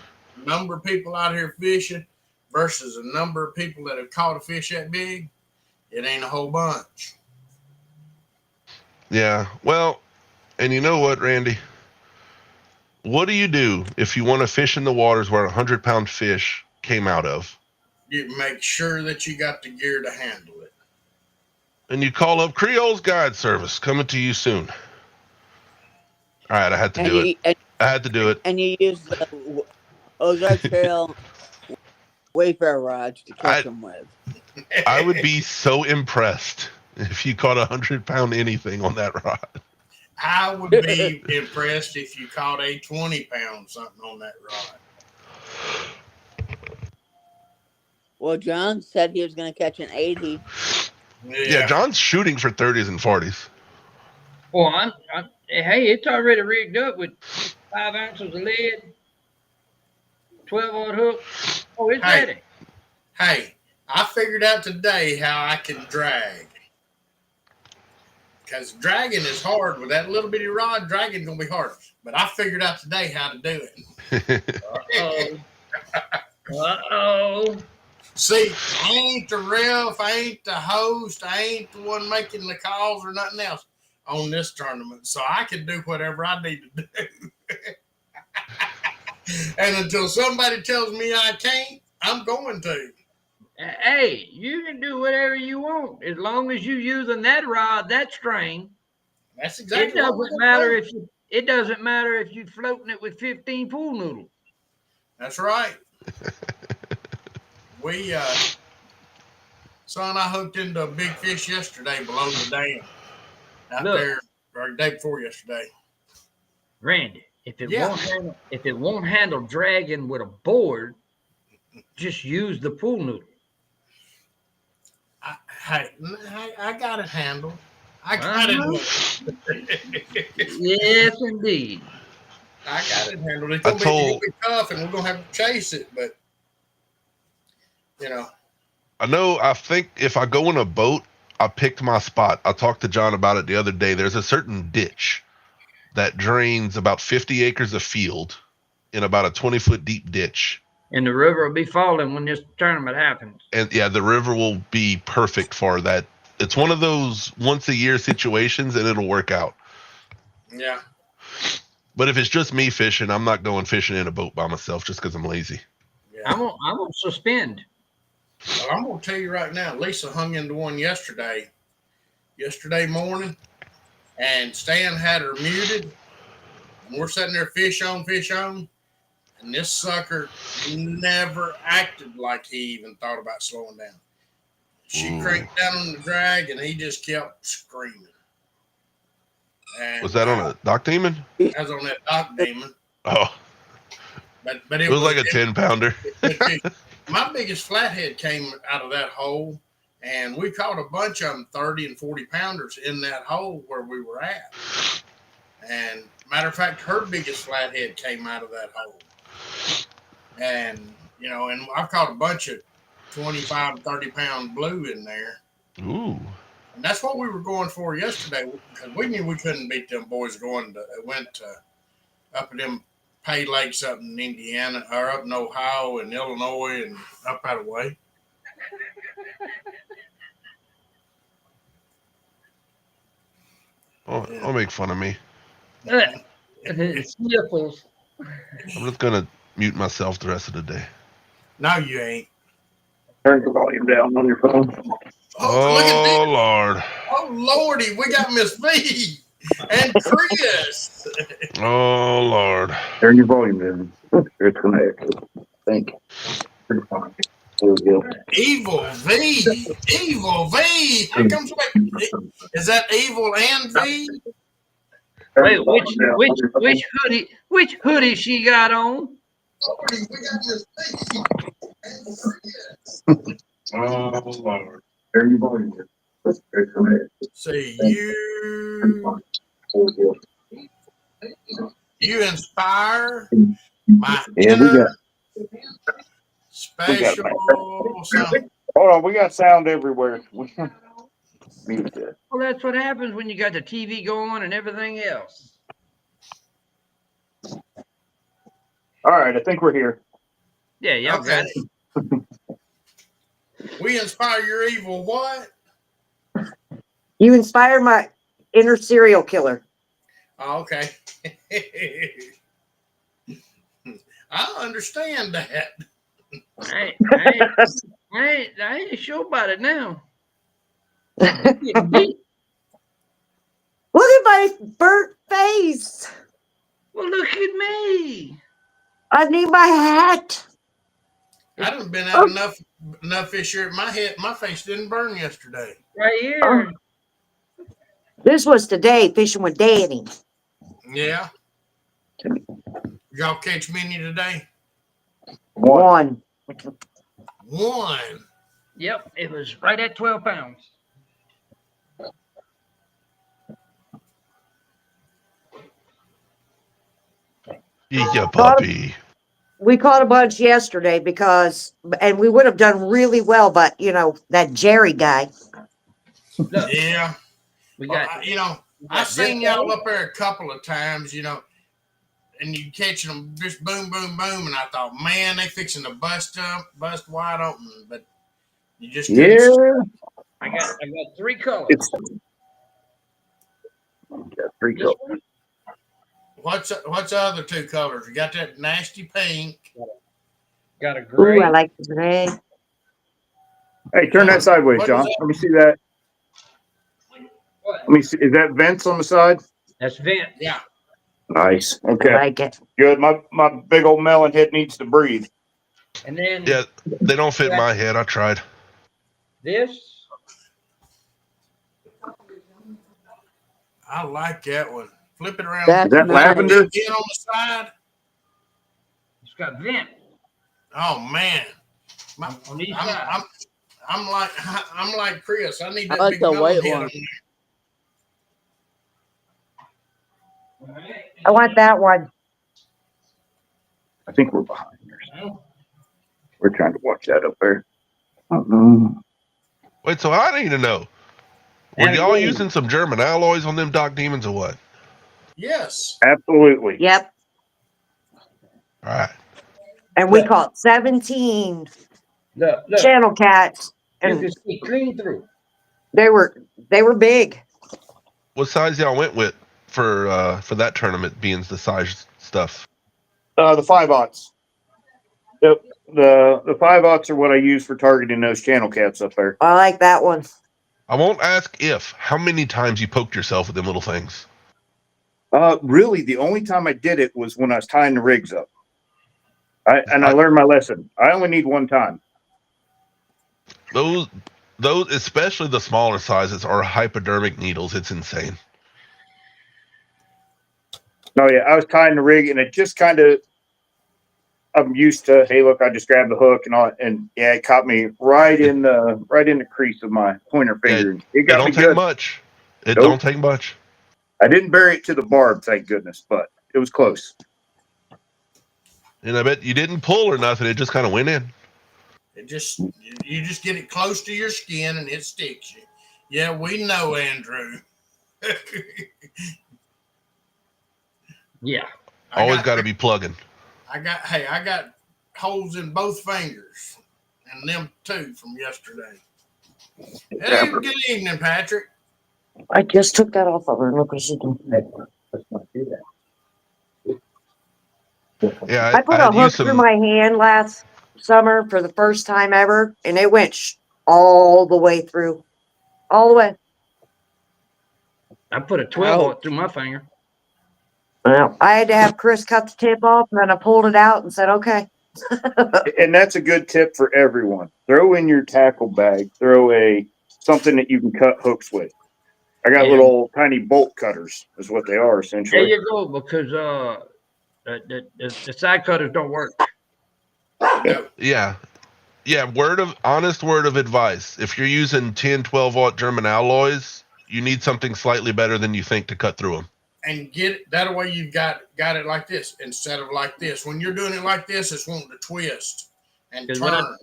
Number of people out here fishing versus a number of people that have caught a fish that big, it ain't a whole bunch. Yeah, well, and you know what, Randy? What do you do if you want to fish in the waters where a 100-pound fish came out of? You make sure that you got the gear to handle it. And you call up Creole's Guide Service, coming to you soon. All right, I had to do it. I had to do it. And you use the Ozark Trail Wayfair rods to catch them with. I would be so impressed if you caught 100-pound anything on that rod. I would be impressed if you caught a 20-pound something on that rod. Well, John said he was going to catch an 80. Yeah, John's shooting for 30s and 40s. Well, hey, it's already rigged up with 5 ounces of lead, 12-aught hook. Oh, it's ready. Hey, I figured out today how I can drag. Because dragging is hard. With that little bitty rod, dragging's going to be hard. But I figured out today how to do it. Uh-oh. See, I ain't the ref, I ain't the host, I ain't the one making the calls or nothing else on this tournament. So I can do whatever I need to do. And until somebody tells me I can't, I'm going to. Hey, you can do whatever you want as long as you're using that rod, that string. That's exactly It what doesn't we're matter going to do. if you. It doesn't matter if you're floating it with 15 pool noodles. That's right. We, son, I hooked into a big fish yesterday below the dam out Look, there, or the day before yesterday. Randy, if it Yeah. won't handle dragging with a board, just use the pool noodle. I got it handled. I got it handled. Yes, indeed. I got it handled. It's I gonna told be tough, and we're gonna have to chase it. But you know, I think if I go in a boat, I picked my spot. I talked to John about it the other day. There's a certain ditch that drains about 50 acres of field in about a 20-foot deep ditch. And the river will be falling when this tournament happens. And yeah, the river will be perfect for that. It's one of those once a year situations and it'll work out. yeah. But if it's just me fishing, I'm not going fishing in a boat by myself just because I'm lazy. Yeah. I'm gonna suspend. Well, I'm gonna tell you right now. Lisa hung into one yesterday morning, and Stan had her muted, and we're sitting there fish on, and this sucker never acted like he even thought about slowing down. She cranked down on the drag, and he just kept screaming. And, was that on a dock demon? I was on that dock demon. Oh, but it was like a 10-pounder. My biggest flathead came out of that hole, and we caught a bunch of them 30 and 40 pounders in that hole where we were at. And matter of fact, her biggest flathead came out of that hole. And, you know, and I've caught a bunch of 25, 30-pound blue in there. Ooh. And that's what we were going for yesterday, because we knew we couldn't beat them boys went up at them Pay Lakes up in Indiana, or up in Ohio and Illinois and up that way. Oh, don't make fun of me. Sniffles. I'm just going to mute myself the rest of the day. No, you ain't. Turn the volume down on your phone. Oh, look at this. Lord. Oh, Lordy, we got Miss V and Chris. Oh, Lord. Turn your volume down. It's going to echo. Thank you. Pretty fine. There we go. Evil V. Evil V. Here comes is that Evil and V? Wait, which hoodie she got on? Lordy, we got Miss V and Chris. Oh, Lord. Turn your volume down. It's going to echo. See, you inspire my inner special something. Hold on, we got sound everywhere. Mute that. Well, that's what happens when you got the TV going and everything else. All right, I think we're here. Yeah, y'all got it. We inspire your evil what? You inspire my inner serial killer. Oh, okay. I understand that. I ain't sure about it now. Look at my burnt face. Well, look at me. I need my hat. I done been out enough fish here. My face didn't burn yesterday. Right here. This was today, fishing with Danny. Yeah. Y'all catch many today? One. Yep, it was right at 12 pounds. Yeah, puppy. We caught a bunch yesterday and we would have done really well, but you know, that Jerry guy. Yeah. I've seen y'all up there a couple of times, and you catching them just boom, boom, boom, and I thought, man, they fixing to bust wide open, but you just couldn't. I got 3 colors. Got 3 colors. what's the other two colors? You got that nasty pink. Got a gray. Ooh, I like the gray. Hey, turn that sideways, What is John. that? Let me see that. What? Let me see. Is that vents on the side? That's vent. Yeah. Nice. I Okay. like it. Good. My big old melon head needs to breathe. And then Yeah, they don't fit my head. I tried. this. I like that one. Flip it around. That's Is that nice. lavender? Again on the side. It's got vent Oh man. on each side. I'm like Chris. I need I that like big the melon white head one. on there. I want that one. I think we're behind here. We're trying to watch that up there. Uh-oh. Wait, so I need to know. Were y'all using some German alloys on them Doc Demons or what? Yes. Absolutely. Yep. All right. And we Look. caught 17 Look. channel cats, You and can see clean through. they were big. What size y'all went with for that tournament? Being the size stuff. The 5/0. Yep. The 5/0 are what I use for targeting those channel cats up there. I like that one. I won't ask how many times you poked yourself with them little things. Really, the only time I did it was when I was tying the rigs up. I learned my lesson. I only need one time. Those, especially the smaller sizes, are hypodermic needles. It's insane. Oh yeah, I was tying the rig, and it just kind of. I'm used to. Hey, look, I just grabbed the hook and all, and yeah, it caught me right in the crease of my pointer finger. Yeah, It got don't me take good. much. It Nope. don't take much. I didn't bury it to the barb, thank goodness, but it was close. And I bet you didn't pull or nothing. It just kind of went in. It just you just get it close to your skin and it sticks you. Yeah, we know, Andrew. Yeah. Always got to be plugging. I got holes in both fingers, and them two from yesterday. Hey, good evening, Patrick. I just took that off of her. Look what she's doing. Yeah, I put I a had hook used through some. my hand last summer for the first time ever, and it went all the way through. All the way. I put a 12 through my finger. Well, I had to have Chris cut the tip off, and then I pulled it out and said, okay. And that's a good tip for everyone. Throw in your tackle bag. Throw something that you can cut hooks with. I got little tiny bolt cutters, is what they are essentially. There you go, because the side cutters don't work. Yeah. Honest word of advice. If you're using 10, 12-watt German alloys, you need something slightly better than you think to cut through them. And get it that way. You've got it like this instead of like this. When you're doing it like this, it's wanting to twist and turn.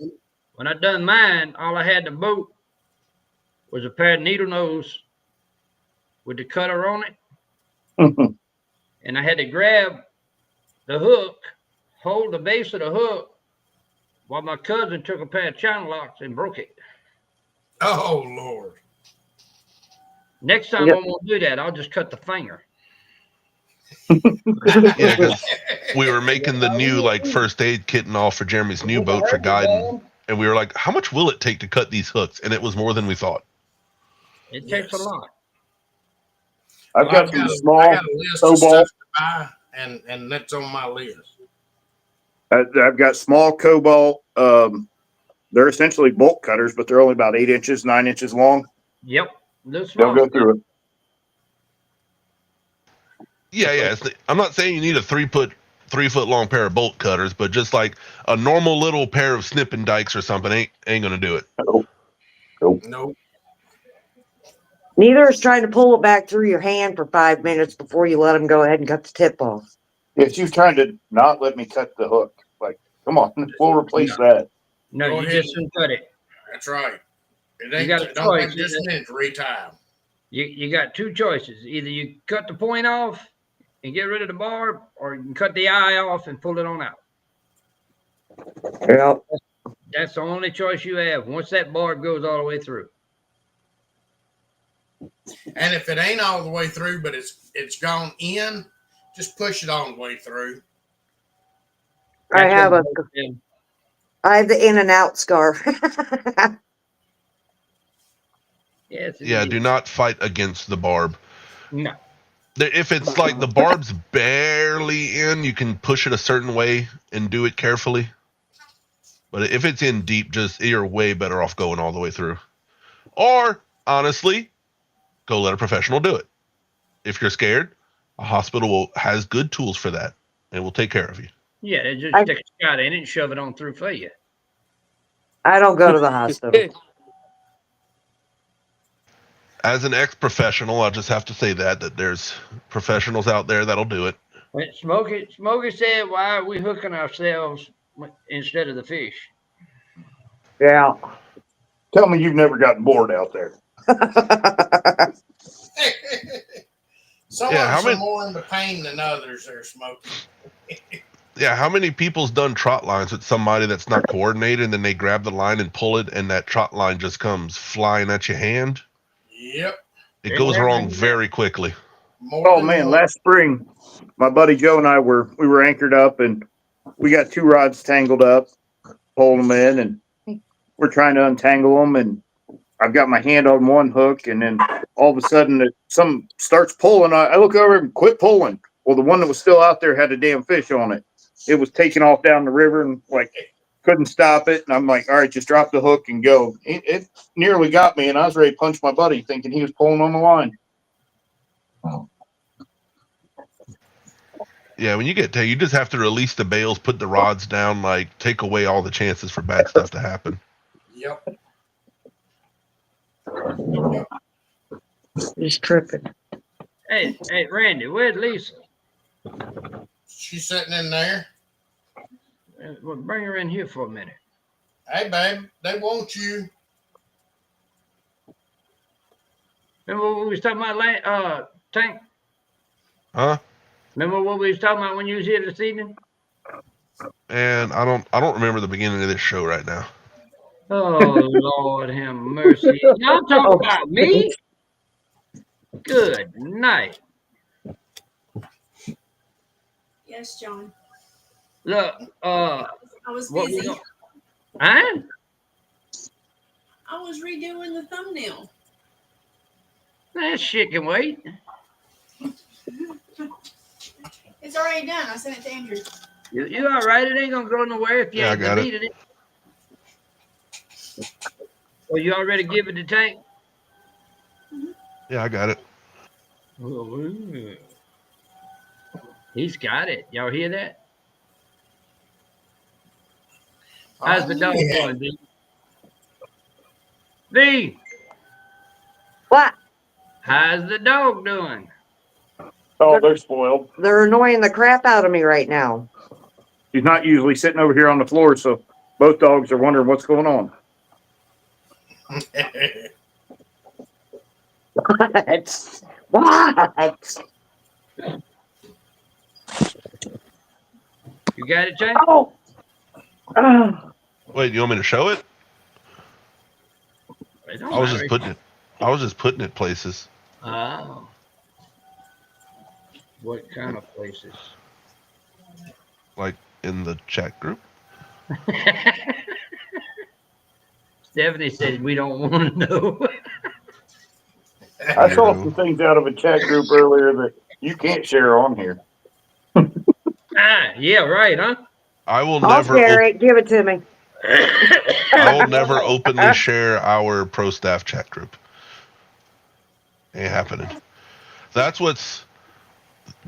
When I done mine, all I had to boot was a pair of needle nose with the cutter on it, and I had to grab the hook, hold the base of the hook, while my cousin took a pair of channel locks and broke it. Oh Lord! Next time I won't do that. I'll just cut the finger. Yeah, because we were making the new first aid kit and all for Jeremy's new boat for guiding, and we were like, how much will it take to cut these hooks? And it was more than we thought. It takes a lot. I've got some small I got a list of stuff to buy, and that's on my list. I've got small cobalt. They're essentially bolt cutters, but they're only about 8 inches, 9 inches long. Yep, they'll go through it. Yeah. I'm not saying you need a 3 foot long pair of bolt cutters, but just like a normal little pair of snipping dikes or something ain't gonna do it. Nope. Neither is trying to pull it back through your hand for 5 minutes before you let them go ahead and cut the tip off. Yeah, she's trying to not let me cut the hook. Like, come on, we'll replace that. No, Go you ahead just cut it. That's right. It You ain't. got a Don't choice. take just a minute to retie them. You got two choices. Either you cut the point off and get rid of the barb, or you can cut the eye off and pull it on out. Yeah. That's the only choice you have once that barb goes all the way through. And if it ain't all the way through, but it's gone in, Just push it on the way through. I have the in and out scar. Yes. Yeah, do not fight against the barb. No. If it's like the barb's barely in, you can push it a certain way and do it carefully. But if it's in deep, you're way better off going all the way through. Or, honestly, go let a professional do it. If you're scared, a hospital has good tools for that and will take care of you. Yeah, they just stick a shot in it and shove it on through for you. I don't go to the hospital. As an ex-professional, I'll just have to say that there's professionals out there that'll do it. Smokey said, why are we hooking ourselves instead of the fish? Yeah. Tell me you've never gotten bored out there. Some of us are more into pain than others there, Smokey. Yeah, how many people's done trot lines with somebody that's not coordinated and then they grab the line and pull it and that trot line just comes flying at your hand? Yep. It goes wrong very quickly. Oh man, last spring, my buddy Joe and I we were anchored up and we got 2 rods tangled up, pulling them in, and we're trying to untangle them, and I've got my hand on one hook, and then all of a sudden some starts pulling. I look over and quit pulling. Well, the one that was still out there had a damn fish on it. It was taking off down the river and couldn't stop it. And I'm like, all right, just drop the hook and go. It nearly got me, and I was ready to punch my buddy thinking he was pulling on the line. Yeah, when you get you just have to release the bails, put the rods down, take away all the chances for bad stuff to happen. Yep. He's tripping. Hey, Randy, where's Lisa? She's sitting in there. Well, bring her in here for a minute. Hey, babe, they want you. Remember what we was talking about, Tank? Huh? Remember what we was talking about when you was here this evening? And I don't remember the beginning of this show right now. Oh, Lord have mercy. Y'all talking about me? Good night. Yes, John. Look, I was busy. Huh? I was redoing the thumbnail. That shit can wait. It's already done. I sent it to Andrew. You all right? It ain't gonna go nowhere if you ain't deleted it. Well, you already give it to Tank? Yeah, I got it. Oh, he's got it. Y'all hear that? How's the dog doing, V? V! What? How's the dog doing? Oh, they're spoiled. They're annoying the crap out of me right now. He's not usually sitting over here on the floor, so both dogs are wondering what's going on. What? You got it, Jay? Oh. Wait, you want me to show it? I was just putting it places. Oh. What kind of places? Like in the chat group. Stephanie said we don't want to know. I saw some things out of a chat group earlier that you can't share on here. Yeah, right, huh? I will I'll never share it. Give it to me. I will never openly share our pro staff chat group. Ain't happening. That's what's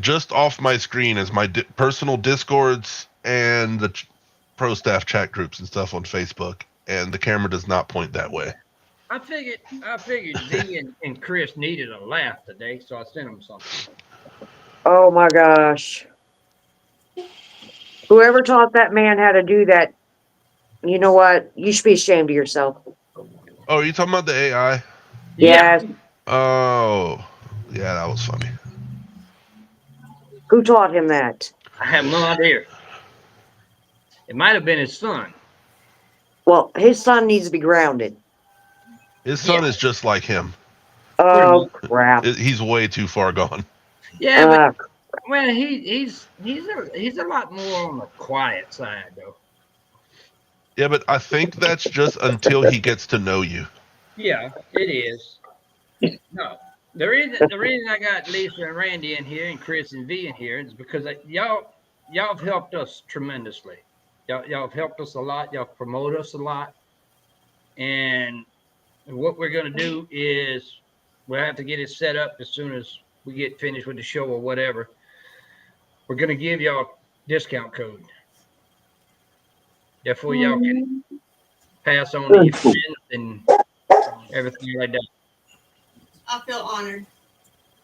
just off my screen is my personal Discords and the pro staff chat groups and stuff on Facebook, and the camera does not point that way. I figured D and Chris needed a laugh today, so I sent them something. Oh my gosh. Whoever taught that man how to do that, you know what? You should be ashamed of yourself. Oh, are you talking about the AI? Yes. Oh, yeah, that was funny. Who taught him that? I have no idea. It might have been his son. Well, his son needs to be grounded. His son is just like him. Oh, crap. He's way too far gone. Yeah, but Well, he's a lot more on the quiet side though. Yeah, but I think that's just until he gets to know you. Yeah, it is. No, the reason I got Lisa and Randy in here and Chris and V in here is because y'all have helped us tremendously. Y'all have helped us a lot. Y'all promote us a lot. And what we're gonna do is we'll have to get it set up as soon as we get finished with the show or whatever. We're gonna give y'all discount code. Therefore, y'all can pass on to your friends and everything like that. I feel honored.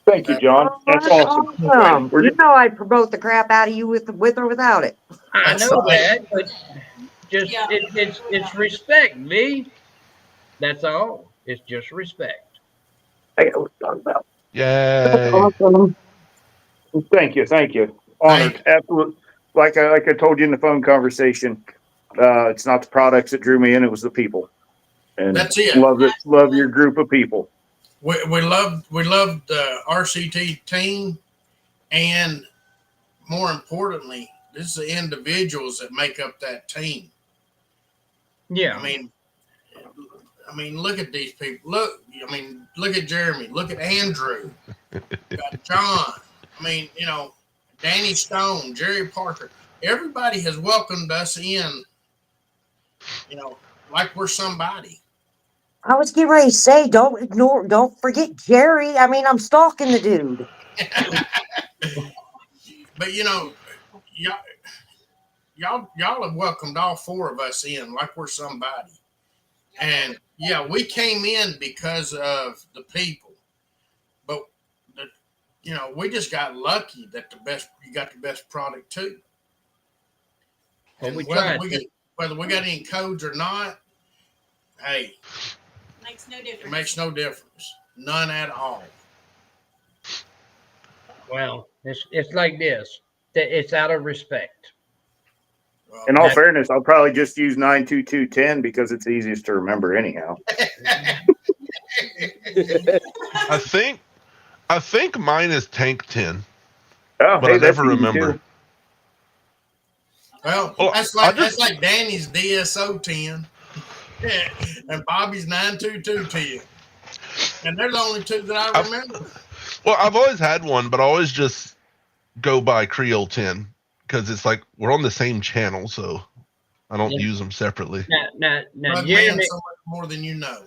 Thank you, John. That's awesome. You know I'd promote the crap out of you with or without it. I know that, but just Yeah. it's respect, me. That's all. It's just respect. I got what to talk about. Yay. Awesome. Thank you. Honored. Absolutely. Like I told you in the phone conversation, it's not the products that drew me in, it was the people. And That's it. Love your group of people. We love the RCT team, and more importantly, this is the individuals that make up that team. Yeah. I mean, look at these people. Look at Jeremy. Look at Andrew. Got John. Danny Stone, Jerry Parker. Everybody has welcomed us in. Like we're somebody. I was getting ready to say, don't forget Jerry. I mean, I'm stalking the dude. But y'all have welcomed all four of us in like we're somebody. And yeah, we came in because of the people, but we just got lucky that you got the best product too. And whether we got any codes or not, hey, Makes no difference. it makes no difference, none at all. Well, it's like this. It's out of respect. In all fairness, I'll probably just use 92210 because it's easiest to remember anyhow. I think mine is Tank 10. Oh, but I never remember. Well, that's like Danny's DSO 10 and Bobby's 92210. And they're the only two that I remember. Well, I've always had one, but I always just go by Creole 10 because it's like we're on the same channel, so I don't use them separately. Now Jeremy, so much more than you know.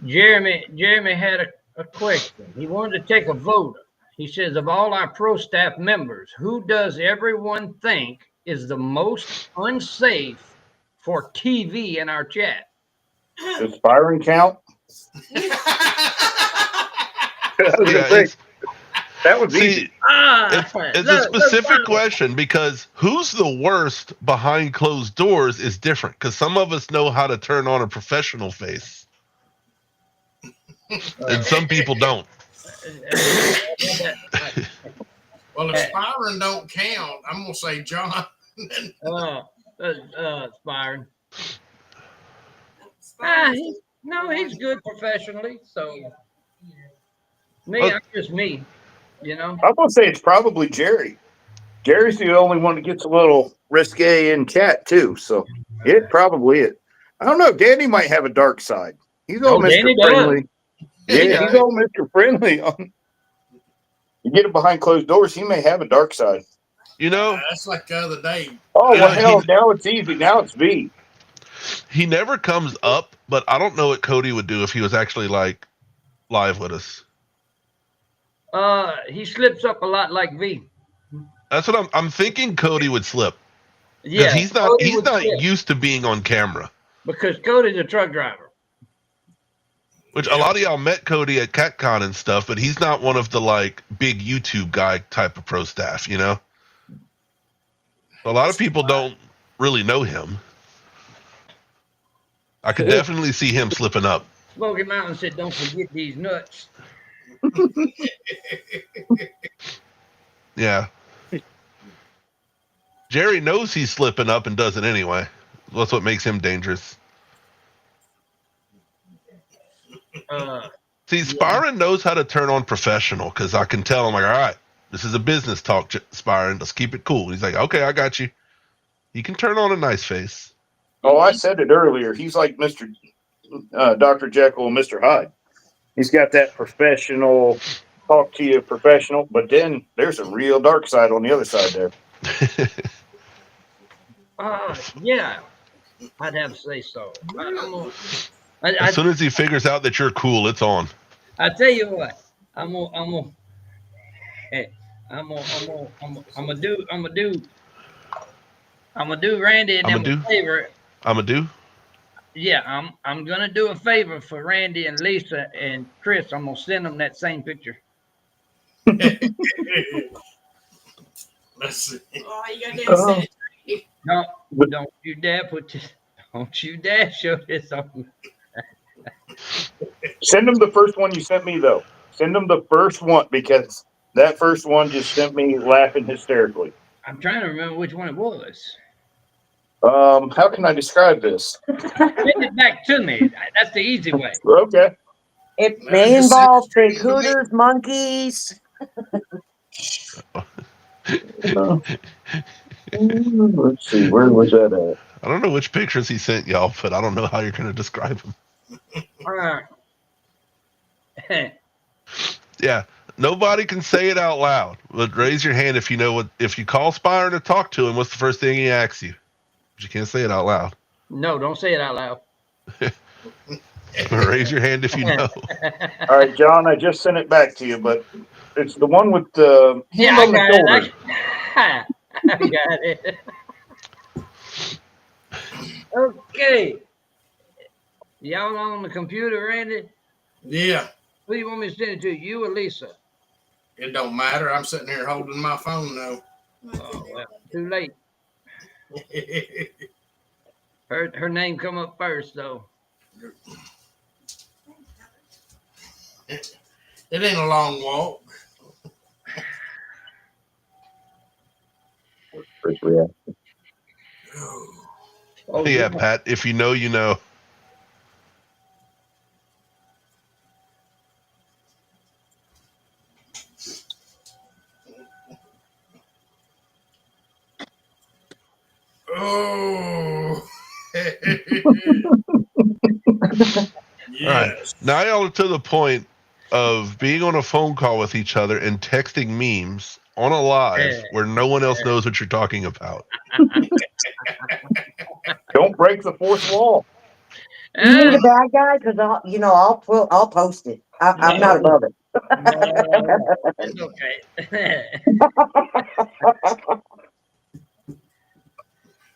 Jeremy had a question. He wanted to take a vote. He says, of all our pro staff members, who does everyone think is the most unsafe for TV in our chat? Does Byron count? That was easy. It's a specific question because who's the worst behind closed doors is different because some of us know how to turn on a professional face and some people don't. Well, if Byron don't count, I'm gonna say John. Byron. He's good professionally. So I'm just me. I'm gonna say it's probably Jerry. Jerry's the only one that gets a little risque in chat too. So it probably is. I don't know. Danny might have a dark side. He's all Mr. Friendly. Yeah, he's all Mr. Friendly. You get him behind closed doors, he may have a dark side. That's like the other day. Oh, well, hell, now it's easy. Now it's V. He never comes up, but I don't know what Cody would do if he was actually like live with us. He slips up a lot like V. That's what I'm thinking. Cody would slip. Yeah, he's not used to being on camera. Because Cody's a truck driver. Which a lot of y'all met Cody at CatCon and stuff, but he's not one of the like big YouTube guy type of pro staff, A lot of people don't really know him. I could definitely see him slipping up. Smoky Mountain said, "Don't forget these nuts." Yeah. Jerry knows he's slipping up and does it anyway. That's what makes him dangerous. See, Spyron knows how to turn on professional because I can tell. I'm like, all right, This is a business talk, Spiron. Let's keep it cool. He's like, okay, I got you. He can turn on a nice face. Oh, I said it earlier. He's like Dr. Jekyll and Mr. Hyde. He's got that professional, talk to you professional, but then there's a real dark side on the other side there. Yeah, I'd have to say so. As soon as he figures out that you're cool, it's on. I tell you what, I'm gonna do Randy and them a favor. Yeah, I'm gonna do a favor for Randy and Lisa and Chris. I'm gonna send them that same picture. Let's see. Oh, you gotta do send it. No, don't you dare don't you dare show this on. Send them the first one you sent me, though. Send them the first one, because that first one just sent me laughing hysterically. I'm trying to remember which one it was. How can I describe this? Send it back to me. That's the easy way. Okay. It may involve big hooters, monkeys. Let's see, where was that at? I don't know which pictures he sent y'all, but I don't know how you're going to describe them. Yeah, nobody can say it out loud. But raise your hand if you know what. If you call Spiron to talk to him, what's the first thing he asks you? But you can't say it out loud. No, don't say it out loud. Raise your hand if you know. All right, John, I just sent it back to you, but it's the one with the hand on the shoulders. I got it. Okay. Y'all on the computer, Randy? Yeah. Who do you want me to send it to? You or Lisa? It don't matter. I'm sitting here holding my phone now. Oh, well, too late. Her name come up first, though. It ain't a long walk. First reaction. Oh, Yeah, Pat, if you know, you know. Oh. All right. Now y'all are to the point of being on a phone call with each other and texting memes on a live where no one else knows what you're talking about. Don't break the fourth wall. You need a bad guy? Because I'll post it. I'm not above it. It's okay.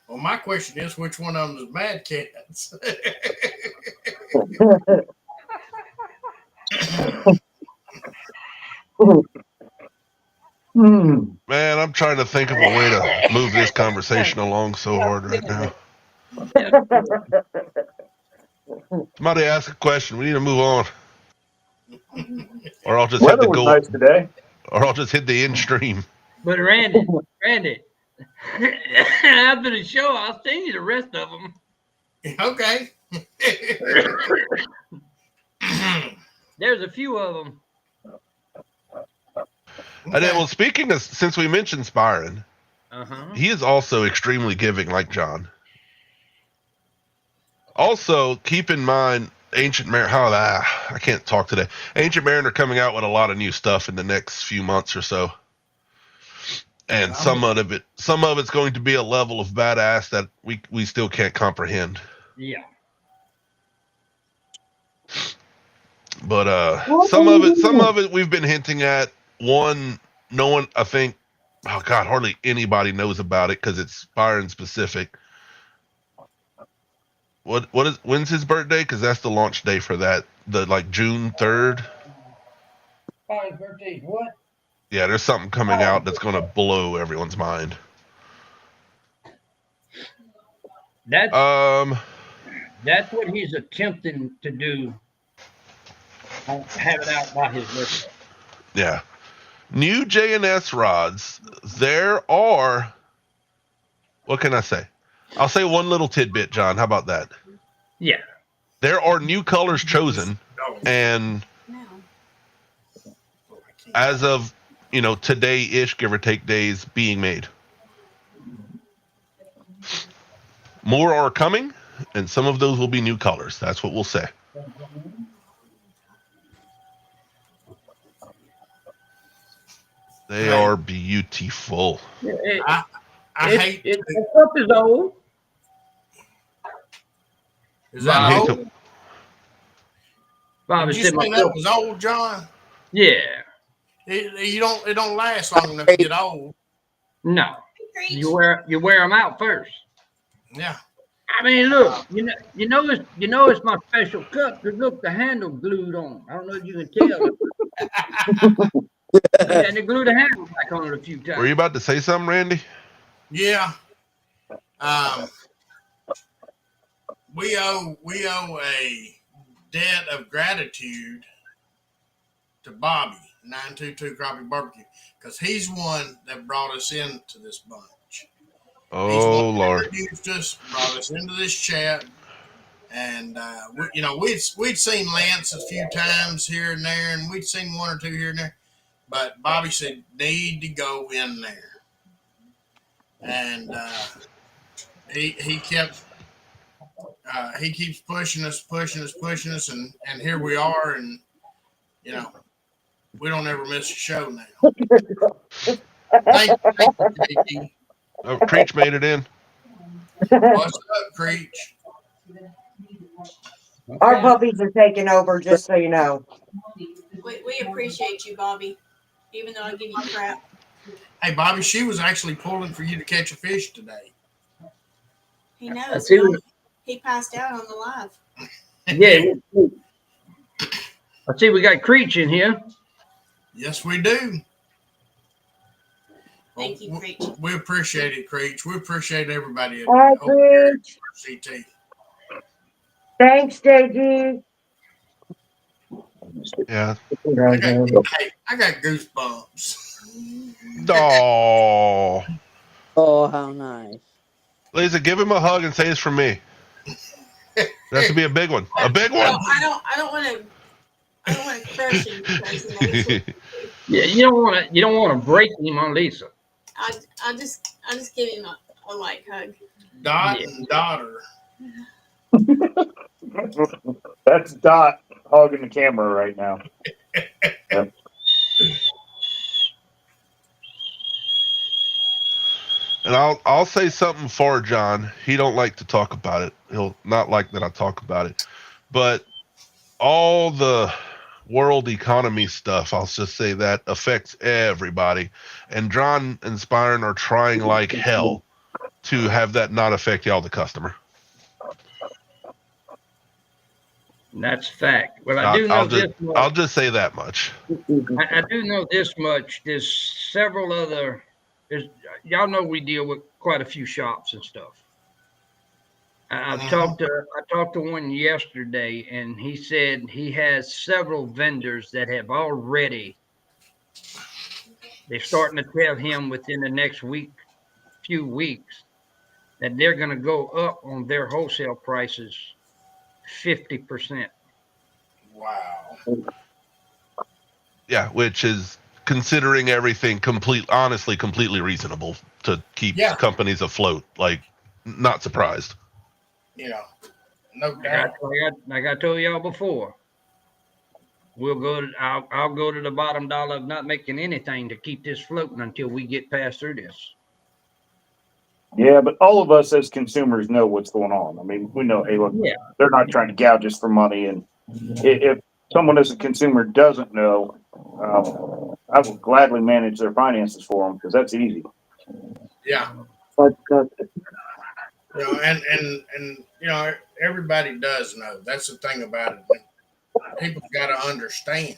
Well, my question is, which one of them is Mad Cats? Man, I'm trying to think of a way to move this conversation along so hard right now. Somebody ask a question. We need to move on. Or I'll just hit the goal. Nice today. Or I'll just hit the end stream. But Randy, after the show, I'll send you the rest of them. Okay. There's a few of them. And then, well, speaking of, since we mentioned Spiron, he is also extremely giving, like John. Also, keep in mind, Ancient Mariner. I can't talk today. Ancient Mariner coming out with a lot of new stuff in the next few months or so, and some of it's going to be a level of badass that we still can't comprehend. Yeah. But some of it we've been hinting at. One, no one, I think, oh God, hardly anybody knows about it because it's Spiron specific. When's his birthday? Because that's the launch day for that. June 3rd. Spiron's birthday, what? Yeah, there's something coming out that's going to blow everyone's mind. That's what he's attempting to do. Have it out by his birthday. Yeah. New J&S rods. There are, what can I say? I'll say one little tidbit, John. How about that? Yeah. There are new colors chosen, and as of, today-ish, give or take days being made. More are coming, and some of those will be new colors. That's what we'll say. They are beautiful. I hate it. The cup is old. Is that old? Bobby Did you said say my that cup. was old, John? Yeah. It don't last long enough to get old. No. You wear them out first. Yeah. I mean, look, you know it's my special cup because look, the handle glued on. I don't know if you can tell. Yeah, and they glued the handle back on it a few times. Were you about to say something, Randy? Yeah. We owe a debt of gratitude to Bobby 922 Crappie Barbecue because he's one that brought us into this bunch. He's Oh, one that Lord. introduced us, brought us into this chat, and we'd seen Lance a few times here and there, and we'd seen one or two here and there, but Bobby said need to go in there, and he kept. He keeps pushing us, and here we are, and we don't ever miss a show now. Thank you, JT. Oh, Creech made it in. What's up, Creech? Our puppies are taking over, just so you know. We appreciate you, Bobby, even though I give you crap. Hey, Bobby, she was actually pulling for you to catch a fish today. He knows. He passed out on the live. Yeah. I see we got Creech in here. Yes, we do. Thank you, Creech. We appreciate it, Creech. We appreciate everybody at Hi, Creech. RCT. Thanks, JG. Yeah. I got goosebumps. Oh. Oh, how nice. Lisa, give him a hug and say it's from me. That should be a big one. A big one. I don't want to crush him. Yeah, you don't want to break him on Lisa. I just give him a light hug. Dot and daughter. That's Dot hogging the camera right now. Yep. And I'll say something for John. He don't like to talk about it. He'll not like that I talk about it. But all the world economy stuff, I'll just say that affects everybody. And John and Spiron are trying like hell to have that not affect y'all, the customer. That's fact. Well, I do know this much. I'll just say that much. I do know this much. There's several other. Y'all know we deal with quite a few shops and stuff. I talked to one yesterday, and he said he has several vendors that have already. They're starting to tell him within the next few weeks, that they're going to go up on their wholesale prices 50%. Wow. Yeah, which is, considering everything, honestly completely reasonable to keep companies afloat. Like, not surprised. No doubt. Like I told y'all before, I'll go to the bottom dollar of not making anything to keep this floating until we get past through this. Yeah, but all of us as consumers know what's going on. I mean, we know, hey, look, they're not trying to gouge us for money. And if someone as a consumer doesn't know, I will gladly manage their finances for them because that's easy. Yeah. And everybody does know. That's the thing about it. People got to understand.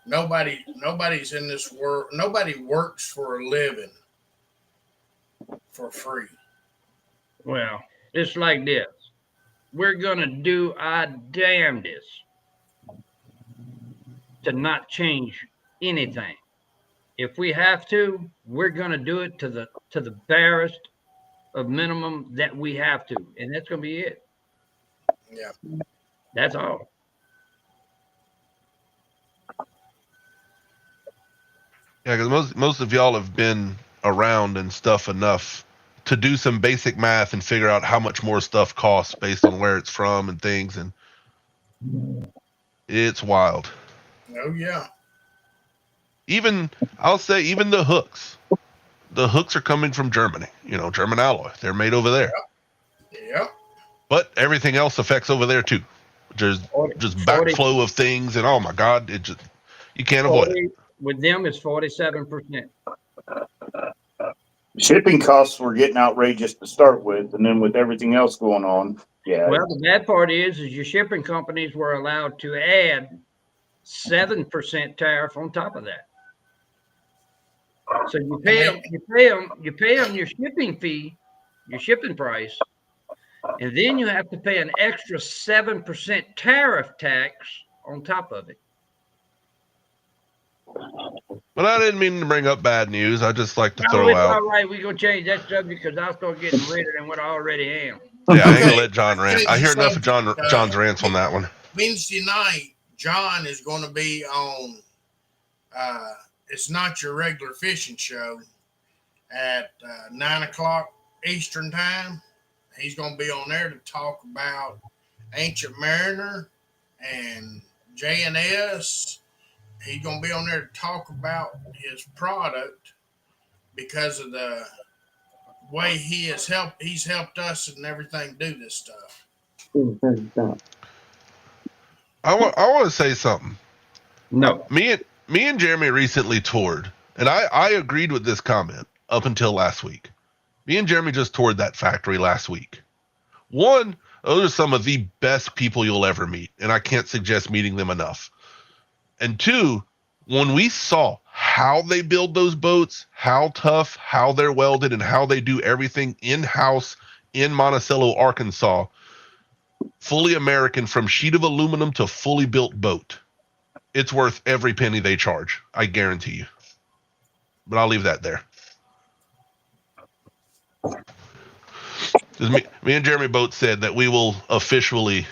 Nobody's in this world. Nobody works for a living for free. Well, it's like this. We're going to do our damnedest to not change anything. If we have to, we're going to do it to the barest of minimum that we have to. And that's going to be it. Yeah. That's all. Yeah, because most of y'all have been around and stuff enough to do some basic math and figure out how much more stuff costs based on where it's from and things, and it's wild. Oh yeah. Even I'll say even the hooks. The hooks are coming from Germany. German alloy. They're made over there. Yep. But everything else affects over there too. There's just backflow of things, and oh my God, you can't avoid it. With them, it's 47%. Shipping costs were getting outrageous to start with, and then with everything else going on, yeah. Well, the bad part is your shipping companies were allowed to add 7% tariff on top of that. So you pay them your shipping fee, your shipping price, and then you have to pay an extra 7% tariff tax on top of it. But I didn't mean to bring up bad news. I just like to throw it's out. All right, we're gonna change that subject because I'll start getting redder than what I already am. Yeah, I ain't gonna let John rant. I hear enough of John's rants on that one. Wednesday night, John is going to be on. It's not your regular fishing show at 9:00 Eastern time. He's going to be on there to talk about Ancient Mariner and J&S. He's going to be on there to talk about his product because of the way he's helped us and everything do this stuff. I want to say something. No. Me and Jeremy recently toured, and I agreed with this comment up until last week. Me and Jeremy just toured that factory last week. One, those are some of the best people you'll ever meet, and I can't suggest meeting them enough. And two, when we saw how they build those boats, how tough, how they're welded, and how they do everything in-house in Monticello, Arkansas, fully American from sheet of aluminum to fully built boat, it's worth every penny they charge. I guarantee you. But I'll leave that there. Me and Jeremy both said that we will officially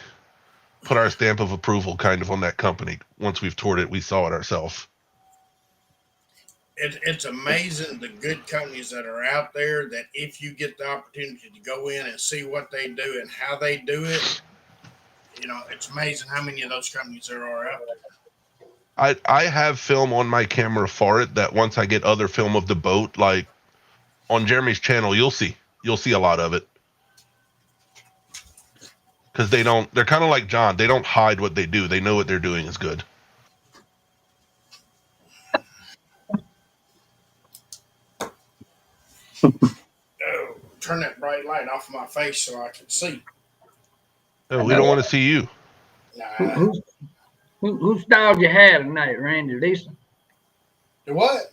put our stamp of approval kind of on that company once we've toured it. We saw it ourselves. It's amazing the good companies that are out there that if you get the opportunity to go in and see what they do and how they do it, it's amazing how many of those companies there are out there. I have film on my camera for it that once I get other film of the boat, like on Jeremy's channel, you'll see a lot of it. Because they're kind of like John. They don't hide what they do. They know what they're doing is good. Oh, turn that bright light off my face so I can see. Oh, we don't want to see you. Nah. Who styled your hair tonight, Randy? Lisa? The what?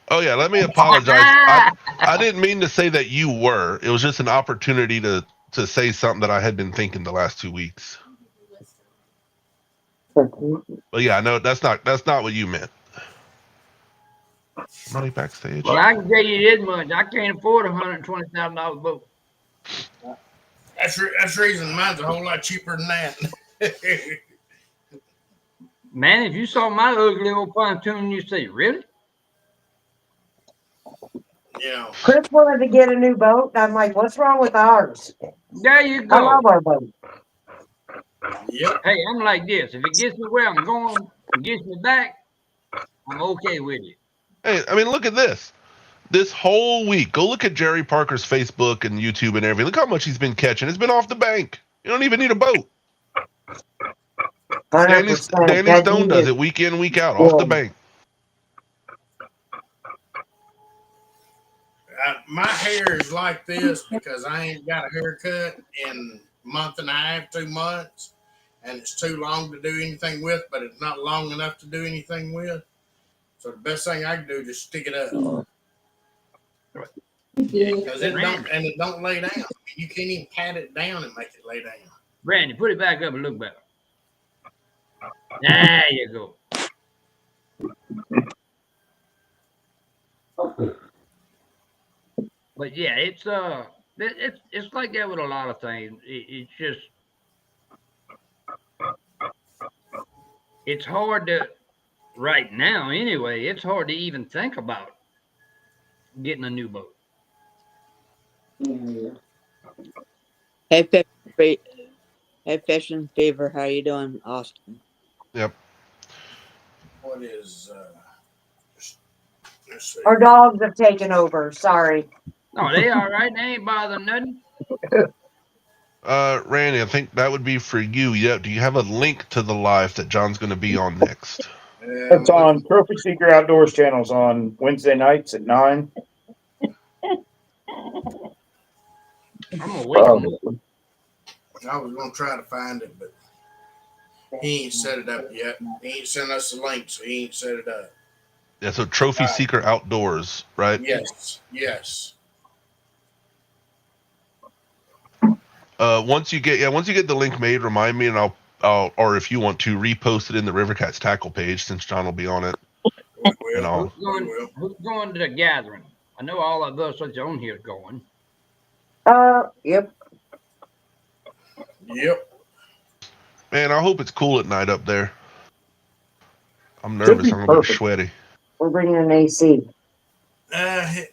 Oh yeah, let me apologize. I didn't mean to say that you were. It was just an opportunity to say something that I had been thinking the last 2 weeks. But yeah, no, that's not what you meant. Money backstage. Well, I can tell you this much: I can't afford a $120,000 boat. That's the reason mine's a whole lot cheaper than that. Man, if you saw my ugly old pontoon, you'd say, "Really?" Yeah. Chris wanted to get a new boat. And I'm like, what's wrong with ours? There you go. I love our boat. Yep. Hey, I'm like this. If it gets me where I'm going and gets me back, I'm okay with it. Hey, I mean, look at this. This whole week, go look at Jerry Parker's Facebook and YouTube and everything. Look how much he's been catching. It's been off the bank. You don't even need a boat. Danny Stone does it week in, week out, off the bank. My hair is like this because I ain't got a haircut in a month and a half, 2 months, and it's too long to do anything with, but it's not long enough to do anything with. So the best thing I can do is just stick it up. Because it don't lay down. I mean, you can't even pat it down and make it lay down. Randy, put it back up and look better. There you go. But yeah, it's like that with a lot of things. It's just it's hard to, right now anyway, it's hard to even think about getting a new boat. Hey, Fishing Fever, how you doing, Austin? Yep. What is, let's see. Our dogs have taken over. Sorry. No, they all right. They ain't bothering nothing. Randy, I think that would be for you. Yeah. Do you have a link to the live that John's going to be on next? It's on Trophy Seeker Outdoors channels on Wednesday nights at 9. I'm gonna wait on it. I was gonna try to find it, but he ain't set it up yet. He ain't sent us a link, so he ain't set it up. Yeah. So Trophy Seeker Outdoors, right? Yes, yes. Once you get the link made, remind me, and I'll or if you want to repost it in the River Cats tackle page, since John will be on it. We will. Who's going to the gathering? I know all of us that's on here going. Yep. Yep. Man, I hope it's cool at night up there. I'm nervous. I'm gonna be sweaty. We're bringing an AC.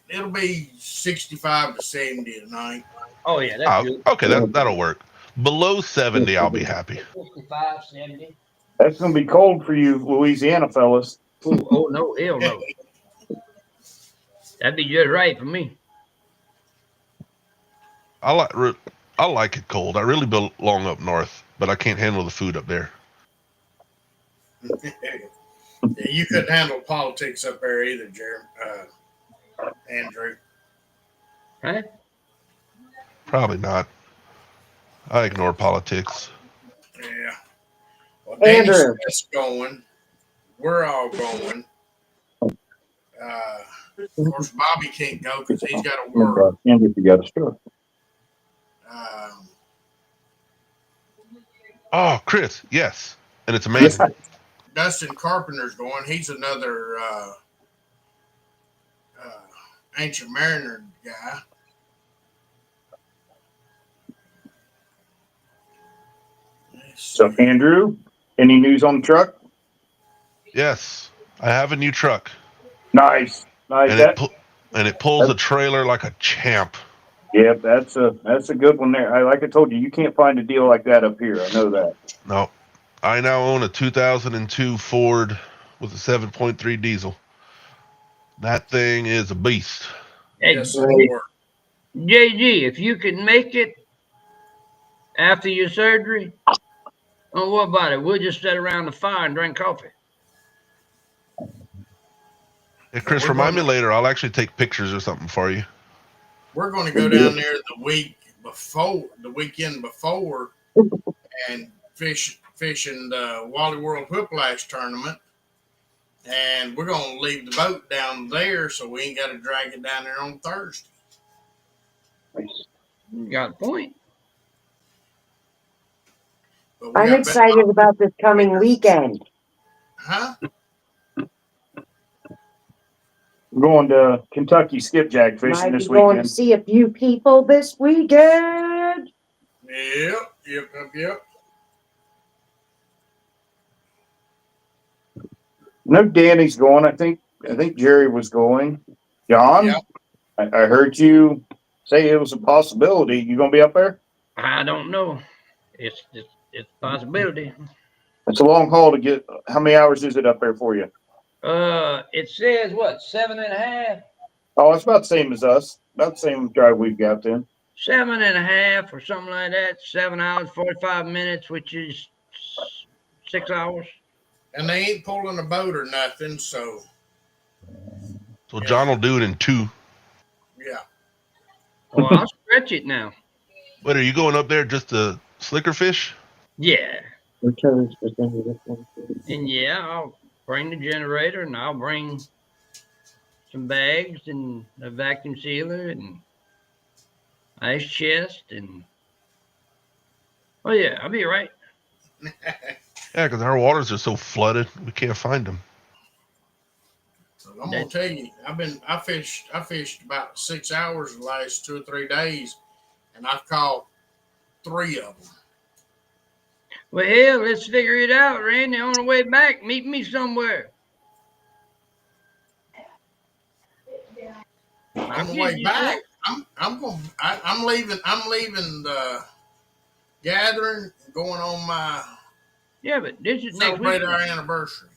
It'll be 65 to 70 tonight. Oh yeah, that's good. Okay, that'll work. Below 70, I'll be happy. 65, 70. That's going to be cold for you, Louisiana fellas. Oh no, hell no. That'd be just right for me. I like it cold. I really belong up north, but I can't handle the food up there. Yeah, you couldn't handle politics up there either, Andrew. Huh? Probably not. I ignore politics. Yeah. Well, Danny Andrew. Smith's going. We're all going. Of course, Bobby can't go because he's got to work. Andrew, you got a stroke. Oh, Chris, yes. And it's amazing. Dustin Carpenter's going. He's another Ancient Mariner guy. So, Andrew, any news on the truck? Yes, I have a new truck. Nice. And it pulls a trailer like a champ. Yep, that's a good one there. Like I told you, you can't find a deal like that up here. I know that. No, I now own a 2002 Ford with a 7.3 diesel. That thing is a beast. Hey, yes, Lord. JG, if you can make it after your surgery, oh, what about it? We'll just sit around the fire and drink coffee. Hey, Chris, remind me later. I'll actually take pictures or something for you. We're going to go down there the weekend before, and fish in the Wally World Whiplash tournament. And we're going to leave the boat down there so we ain't got to drag it down there on Thursday. You got a point. I'm excited about this coming weekend. Huh? We're going to Kentucky skipjack fishing Might be this going to weekend. see a few people this weekend. Yep. No, Danny's going. I think Jerry was going. John, Yep. I heard you say it was a possibility. You gonna be up there? I don't know. It's a possibility. It's a long haul to get. How many hours is it up there for you? It says what, 7.5? Oh, it's about the same as us. About the same drive we've got then. 7.5 or something like that. 7 hours, 45 minutes, which is 6 hours. And they ain't pulling a boat or nothing, so. So John will do it in 2. Yeah. Well, I'll stretch it now. Wait, are you going up there just to slicker fish? Yeah. And yeah, I'll bring the generator and I'll bring some bags and a vacuum sealer and ice chest and oh yeah, I'll be all right. Yeah, because our waters are so flooded, we can't find them. So I'm gonna tell you, I fished about 6 hours the last 2 or 3 days, and I've caught 3 of them. Well, hell, let's figure it out, Randy. On the way back, meet me somewhere. On the way back, I'm leaving the gathering, going on my Yeah, but this is next celebrate weekend. our anniversary.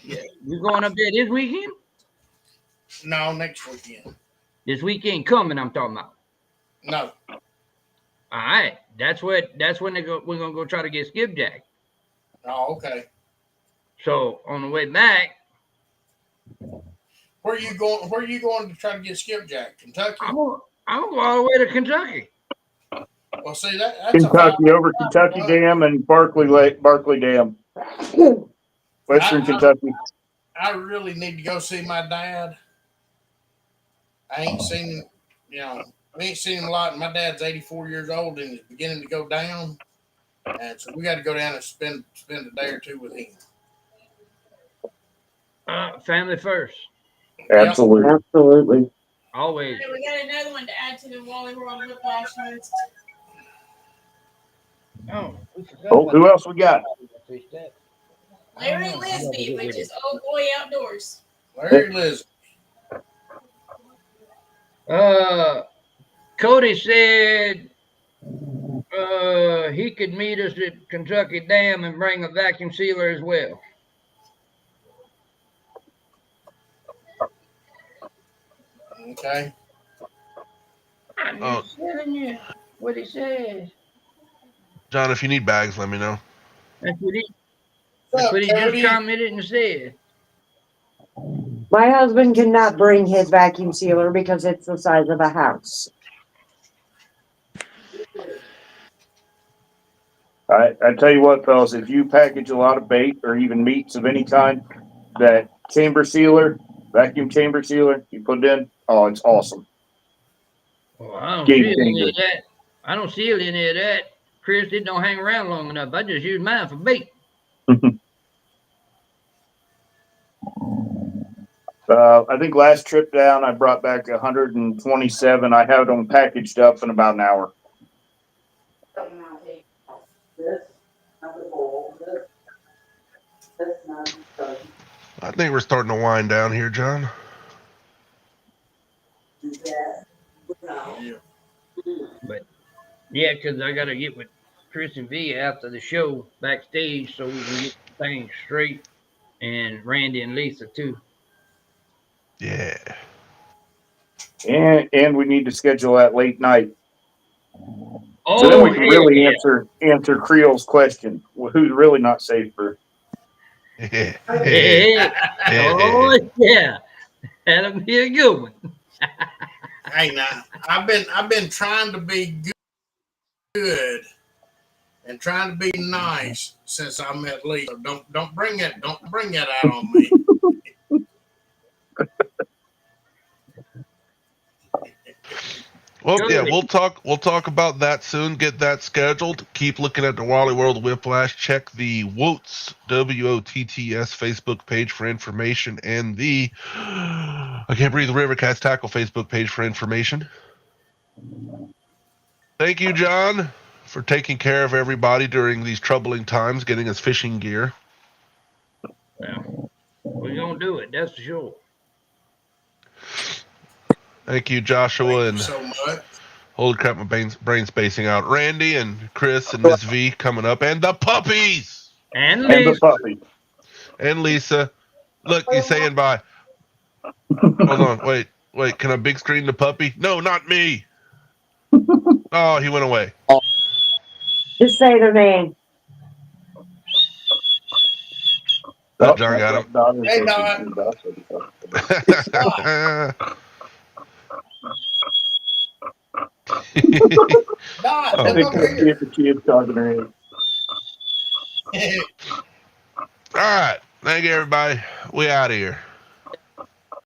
Yeah, you going up there this weekend? No, next weekend. This weekend coming, I'm talking about. No. All right, that's when we're gonna go try to get skipjack. Oh, okay. So on the way back, Where are you going? Where are you going to try to get skipjack? Kentucky. I'm gonna go all the way to Kentucky. Well, see that's Kentucky over Kentucky Dam and Barkley Dam. Western Kentucky. I really need to go see my dad. I ain't seen him, we ain't seen him a lot. And my dad's 84 years old and is beginning to go down. And so we got to go down and spend a day or two with him. Family first. Absolutely. Yep. Absolutely. Always. Okay, we got another one to add to the Wally World Whiplash list. Oh, who else we got? Larry Lisby, which is Old Boy Outdoors. Larry Lisby. Cody said he could meet us at Kentucky Dam and bring a vacuum sealer as well. Okay. I'm just telling you what he said. John, if you need bags, let me know. That's what he just commented and said. My husband cannot bring his vacuum sealer because it's the size of a house. I tell you what, fellas, if you package a lot of bait or even meats of any kind, that vacuum chamber sealer, you put it in, oh, it's awesome. Well, I don't Game seal any changer. of that. I don't seal any of that. Chris, it don't hang around long enough. I just use mine for bait. I think last trip down, I brought back 127. I had them packaged up in about an hour. I think we're starting to wind down here, John. But yeah, because I got to get with Chris and V after the show backstage so we can get things straight, and Randy and Lisa too. Yeah. And we need to schedule that late night. Oh, So then we can really yeah. answer Creole's question. Well, who's really not safer? Yeah. Oh yeah, that'll be a good one. Hey, now I've been trying to be good and trying to be nice since I met Lisa. Don't bring that out on me. Well, yeah, we'll talk about that soon. Get that scheduled. Keep looking at the Wally World Whiplash. Check the WOTS WOTTS Facebook page for information, and the I Can't Breathe River Cats Tackle Facebook page for information. Thank you, John, for taking care of everybody during these troubling times, getting us fishing gear. Well, we're gonna do it. That's for sure. Thank you, Joshua. Thank you so much. Holy crap, my brain spacing out. Randy and Chris and Miss V coming up, and the puppies. And Lisa. the puppy. And Lisa. Look, he's saying bye. Hold on, wait. Can I big screen the puppy? No, not me. Oh, he went away. Just say their name. Oh, John got him. Hey, Don. Don, I think the kids talking to him. All right. Thank you, everybody. We out of here.